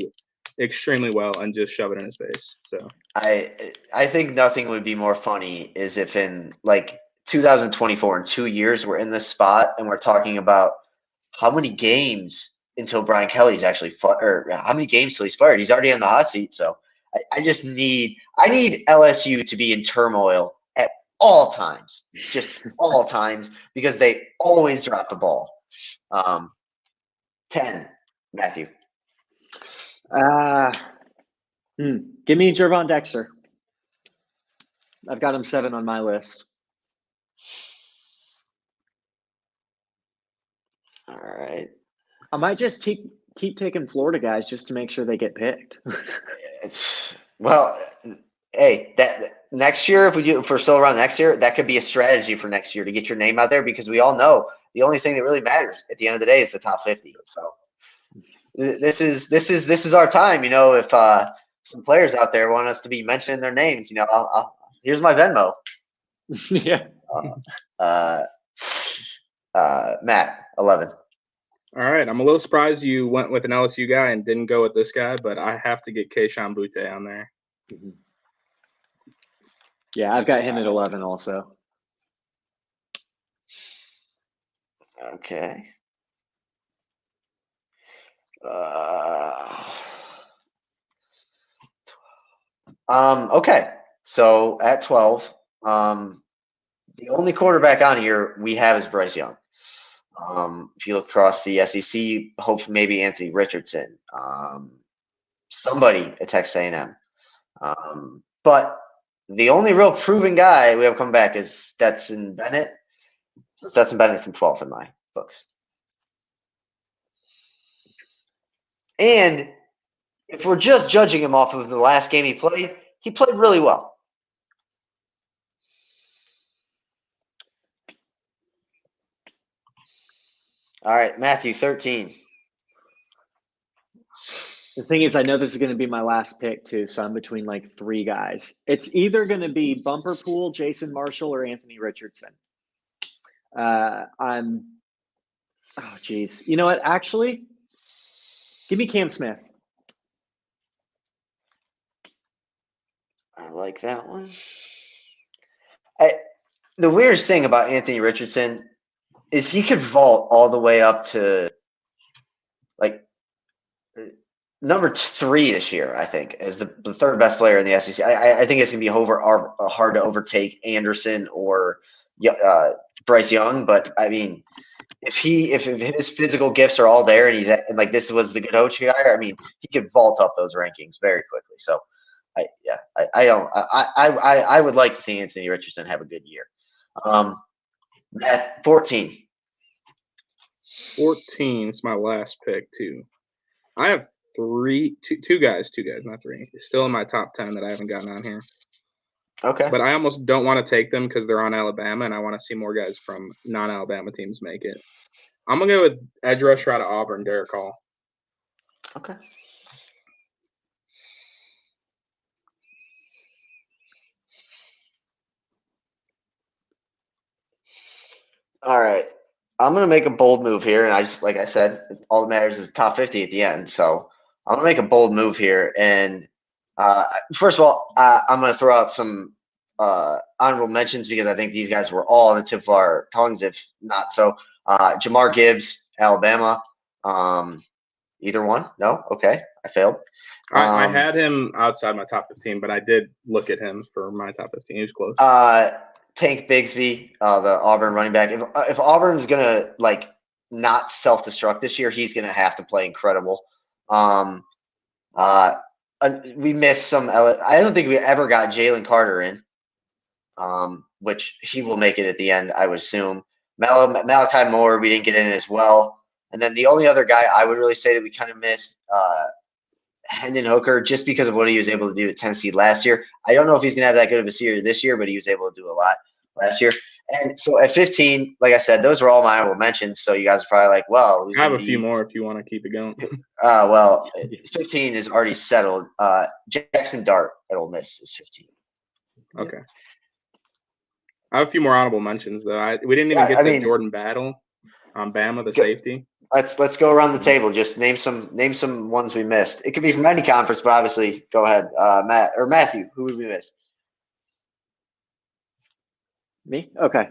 extremely well and just shove it in his face. So I think nothing would be more funny is if in like 2024 in 2 years we're in this spot and we're talking about how many games until Brian Kelly's actually or how many games till he's fired. He's already on the hot seat. So I need LSU to be in turmoil at all times, just all times, because they always drop the ball. 10, Matthew. Give me Gervon Dexter. I've got him 7 on my list. All right. I might just keep taking Florida guys just to make sure they get picked. Well, hey, that next year, if we're still around next year, that could be a strategy for next year to get your name out there because we all know the only thing that really matters at the end of the day is the top 50. So this is our time. If some players out there want us to be mentioning their names, here's my Venmo. Yeah. Matt, 11. All right. I'm a little surprised you went with an LSU guy and didn't go with this guy, but I have to get Kayshon Boutte on there. Mm-hmm. Yeah, I've got him at 11 also. Okay. Okay. So at 12, the only quarterback on here we have is Bryce Young. If you look across the SEC, hope maybe Anthony Richardson, somebody at Texas A&M. But the only real proven guy we have come back is Stetson Bennett. So Stetson Bennett's in 12th in my books. And if we're just judging him off of the last game he played really well. All right, Matthew, 13. The thing is, I know this is going to be my last pick too, so I'm between like 3 guys. It's either going to be Bumper Pool, Jason Marshall, or Anthony Richardson. Oh, geez. You know what? Actually, give me Cam Smith. I like that one. The weirdest thing about Anthony Richardson is he could vault all the way up to like number 3 this year, I think, is the third best player in the SEC. I think it's going to be hard to overtake Anderson or Bryce Young. But I mean, if his physical gifts are all there and and like this was the good coaching hire, I mean, he could vault up those rankings very quickly. So, I would like to see Anthony Richardson have a good year. At 14. 14 is my last pick too. I have two guys, not 3. It's still in my top 10 that I haven't gotten on here. Okay. But I almost don't want to take them because they're on Alabama, and I want to see more guys from non-Alabama teams make it. I'm going to go with edge rusher out of Auburn, Derek Hall. Okay. All right. I'm going to make a bold move here, and like I said, all that matters is the top 50 at the end. So I'm going to make a bold move here, and first of all, I'm going to throw out some honorable mentions because I think these guys were all on the tip of our tongues, if not so. Jamar Gibbs, Alabama. Either one? No? Okay. I failed. I had him outside my top 15, but I did look at him for my top 15. He was close. Tank Bigsby, the Auburn running back. If Auburn's going to, not self-destruct this year, he's going to have to play incredible. We missed some. I don't think we ever got Jalen Carter in, which he will make it at the end, I would assume. Malachi Moore, we didn't get in as well. And then the only other guy I would really say that we kind of missed, Hendon Hooker, just because of what he was able to do at Tennessee last year. I don't know if he's going to have that good of a year this year, but he was able to do a lot last year. And so at 15, like I said, those are all my honorable mentions. So you guys are probably like, well. I have a few more if you want to keep it going. 15 is already settled. Jackson Dart at Ole Miss is 15. Okay. I have a few more honorable mentions, though. We didn't even get to Jordan Battle on Bama, the safety. Let's go around the table. Just name some ones we missed. It could be from any conference, but obviously, go ahead, Matt or Matthew. Who would we miss? Me? Okay.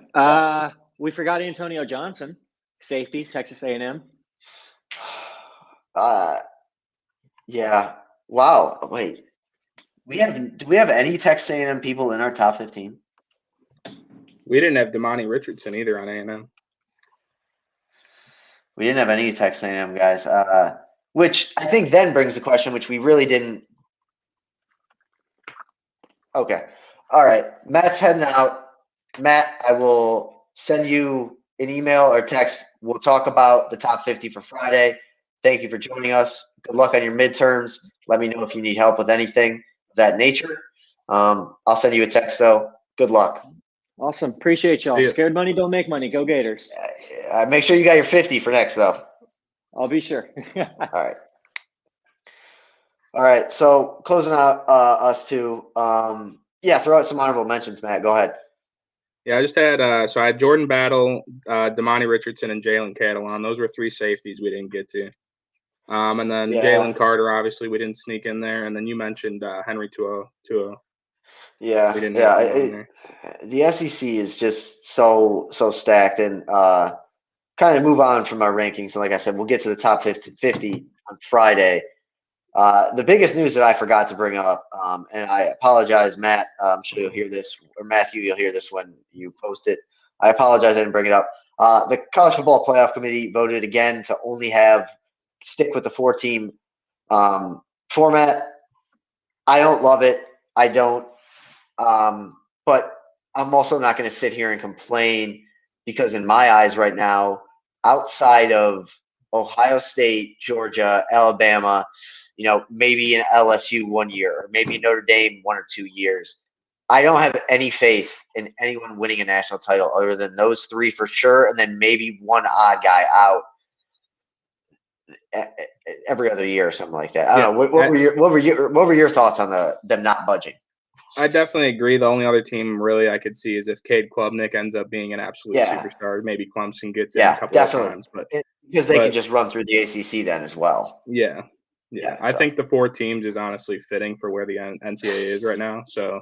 We forgot Antonio Johnson, safety, Texas A&M. Yeah. Wow. Wait. Do we have any Texas A&M people in our top 15? We didn't have Damani Richardson either on A&M. We didn't have any Texas A&M guys, which I think then brings the question, which we really didn't. Okay. All right. Matt's heading out. Matt, I will send you an email or text. We'll talk about the top 50 for Friday. Thank you for joining us. Good luck on your midterms. Let me know if you need help with anything of that nature. I'll send you a text, though. Good luck. Awesome. Appreciate y'all. Scared money don't make money. Go Gators. Make sure you got your 50 for next, though. I'll be sure. All right. So closing out us two. Throw out some honorable mentions, Matt. Go ahead. Yeah, I just had I had Jordan Battle, Damani Richardson, and Jalen Catalon. Those were 3 safeties we didn't get to. And then Jalen Carter, obviously, we didn't sneak in there. And then you mentioned Henry Tuo. Yeah, the SEC is just so stacked, and kind of move on from our rankings. And like I said, we'll get to the top 50 on Friday. The biggest news that I forgot to bring up, and I apologize, Matt. I'm sure you'll hear this, or Matthew, you'll hear this when you post it. I apologize I didn't bring it up. The College Football Playoff Committee voted again to only stick with the 4-team format. I don't love it. I don't. But I'm also not going to sit here and complain because in my eyes right now, outside of Ohio State, Georgia, Alabama, maybe in LSU 1 year, or maybe Notre Dame 1 or 2 years, I don't have any faith in anyone winning a national title other than those 3 for sure, and then maybe one odd guy out every other year or something like that. I don't know. What were your thoughts on them not budging? I definitely agree. The only other team really I could see is if Cade Klubnik ends up being an absolute superstar. Maybe Clemson gets in a couple of times, but because they can just run through the ACC then as well. Yeah. I think the 4 teams is honestly fitting for where the NCAA is right now. So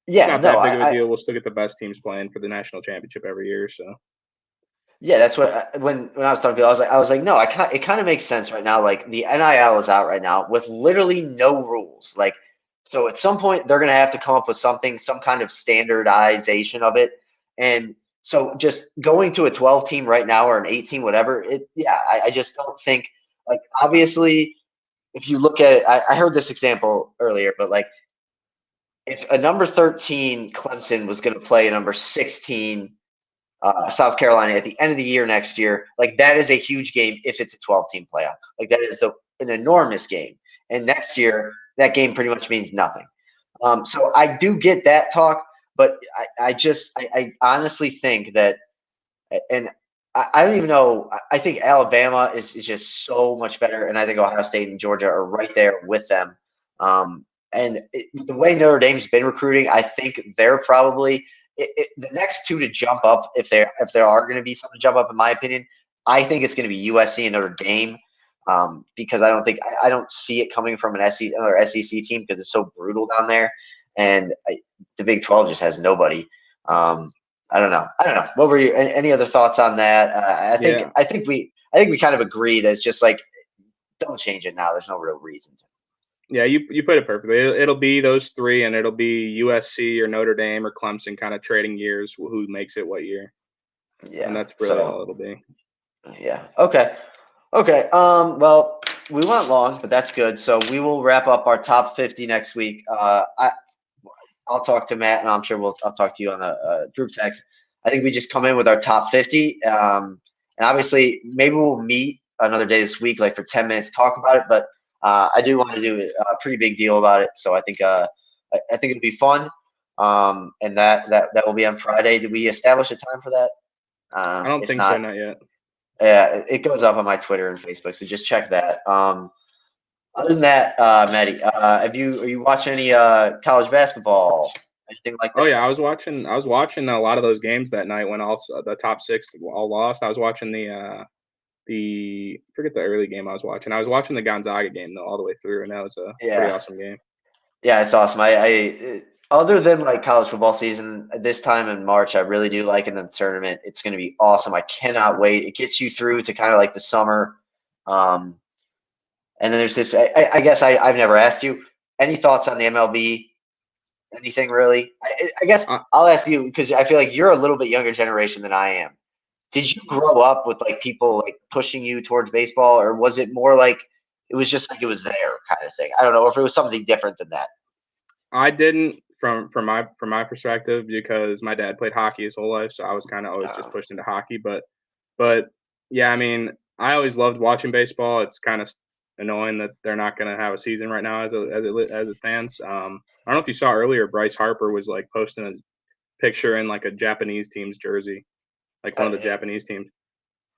it's not that big of a deal. We'll still get the best teams playing for the national championship every year. So Yeah, that's what when I was talking to people, I was like, no, it kind of makes sense right now. Like the NIL is out right now with literally no rules. Like, so at some point they're gonna have to come up with something, some kind of standardization of it. And so just going to a 12 team right now or an 18, whatever, I just don't think like obviously if you look at it, I heard this example earlier, but like if a number 13 Clemson was going to play a number 16 South Carolina at the end of the year next year, like that is a huge game if it's a 12-team playoff. Like that is an enormous game. And next year, that game pretty much means nothing. So I do get that talk, but I honestly think that, and I don't even know. I think Alabama is just so much better, and I think Ohio State and Georgia are right there with them. The way Notre Dame's been recruiting, I think they're probably the next two to jump up, if there are going to be some to jump up, in my opinion. I think it's going to be USC and Notre Dame, because I don't see it coming from another SEC team because it's so brutal down there, and the Big 12 just has nobody. I don't know. What were you? Any other thoughts on that? I think we kind of agree that it's just like don't change it now. There's no real reason to. Yeah, you put it perfectly. It'll be those three, and it'll be USC or Notre Dame or Clemson kind of trading years, who makes it what year. Yeah, and that's really all it'll be. Yeah. Okay. Well, we went long, but that's good. So we will wrap up our top 50 next week. I'll talk to Matt, and I'm sure I'll talk to you on the group text. I think we just come in with our top 50, and obviously maybe we'll meet another day this week, like for 10 minutes, talk about it. But I do want to do a pretty big deal about it, so I think it'll be fun. And that will be on Friday. Did we establish a time for that? I don't think so, not yet. Yeah, it goes up on my Twitter and Facebook, so just check that. Other than that, Maddie, are you watching any college basketball? Anything like that? Oh yeah, I was watching a lot of those games that night when the top six all lost. I was watching the forget the early game I was watching. I was watching the Gonzaga game though all the way through, and that was a pretty awesome game. Yeah, it's awesome. I other than like college football season, this time in March, I really do like in the tournament. It's going to be awesome. I cannot wait. It gets you through to kind of like the summer. And then there's this. I guess I've never asked you any thoughts on the MLB. Anything really? I guess I'll ask you because I feel like you're a little bit younger generation than I am. Did you grow up with like people like pushing you towards baseball, or was it more like it was just like it was there kind of thing? I don't know if it was something different than that. I didn't from my perspective because my dad played hockey his whole life, so I was kind of always just pushed into hockey. But yeah, I mean, I always loved watching baseball. It's kind of annoying that they're not going to have a season right now as it stands. I don't know if you saw earlier, Bryce Harper was like posting a picture in like a Japanese team's jersey, like one of the Japanese teams.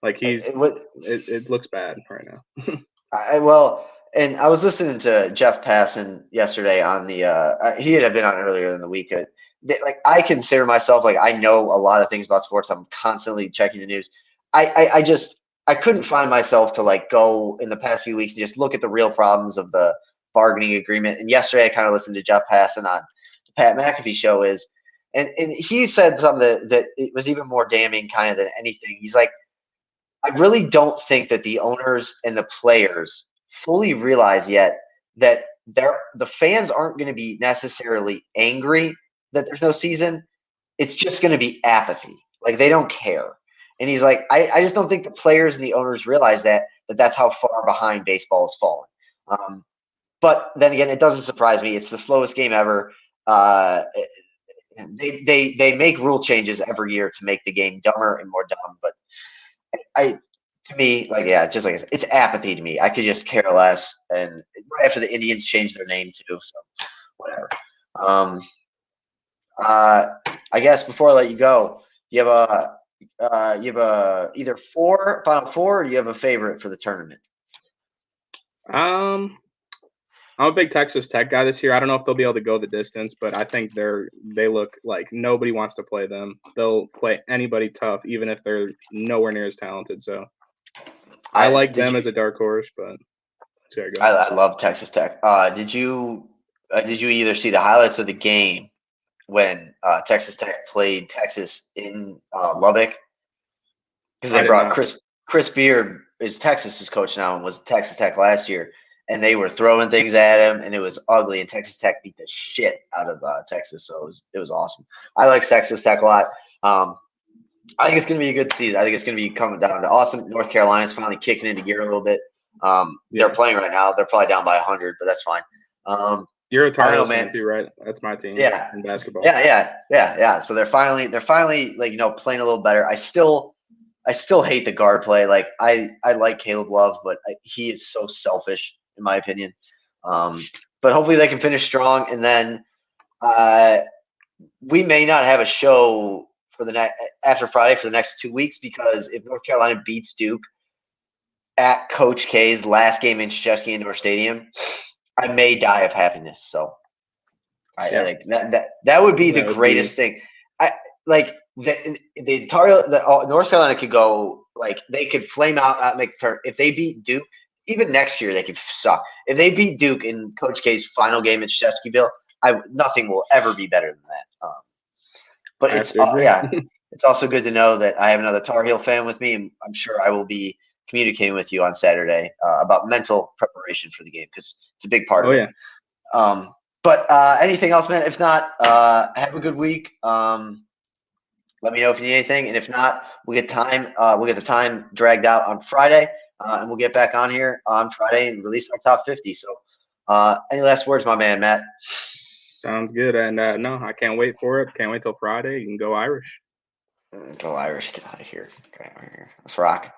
Like it looks bad right now. And I was listening to Jeff Passan yesterday on the he had been on earlier in the week. Like I consider myself like I know a lot of things about sports. I'm constantly checking the news. I couldn't find myself to like go in the past few weeks and just look at the real problems of the bargaining agreement. And yesterday I kind of listened to Jeff Passan on the Pat McAfee show and he said something that it was even more damning kind of than anything. He's like, I really don't think that the owners and the players fully realize yet that the fans aren't going to be necessarily angry that there's no season. It's just going to be apathy. Like they don't care. And he's like, I just don't think the players and the owners realize that's how far behind baseball has fallen. But then again, it doesn't surprise me. It's the slowest game ever. They make rule changes every year to make the game dumber and more dumb. But to me, like, yeah, just like I said, it's apathy to me. I could just care less. And right after the Indians changed their name too, so whatever. I guess before I let you go, you have either Final Four, or do you have a favorite for the tournament? I'm a big Texas Tech guy this year. I don't know if they'll be able to go the distance, but I think they look like nobody wants to play them. They'll play anybody tough, even if they're nowhere near as talented. So I like them as a dark horse, but I love Texas Tech. Did you either see the highlights of the game when Texas Tech played Texas in Lubbock? because they brought Chris Beard is Texas's coach now and was Texas Tech last year, and they were throwing things at him, and it was ugly. And Texas Tech beat the shit out of Texas, so it was awesome. I like Texas Tech a lot. I think it's going to be a good season. I think it's going to be coming down to awesome. North Carolina's finally kicking into gear a little bit. They're playing right now. They're probably down by 100, but that's fine. You're a Tar Heels fan too, right? That's my team. Yeah, in basketball. Yeah. So they're finally like playing a little better. I still hate the guard play. Like I like Caleb Love, but he is so selfish in my opinion. But hopefully they can finish strong, and then we may not have a show for after Friday for the next 2 weeks, because if North Carolina beats Duke at Coach K's last game in Krzyzewski Indoor Stadium, I may die of happiness. So I think that would be the greatest thing. I like the North Carolina could go, like, they could flame out, not make the turn. If they beat Duke, even next year they could suck. If they beat Duke in Coach K's final game at Krzyzewskiville, nothing will ever be better than that. But it's also good to know that I have another Tar Heel fan with me, and I'm sure I will be communicating with you on Saturday about mental preparation for the game, because it's a big part of it. But anything else, man? If not, have a good week. Let me know if you need anything, and if not, we'll get the time dragged out on Friday, and we'll get back on here on Friday and release our top 50. So, any last words, my man, Matt? Sounds good. And no, I can't wait for it. Can't wait till Friday. You can go Irish. Go Irish. Get out of here. Okay, right here. Let's rock.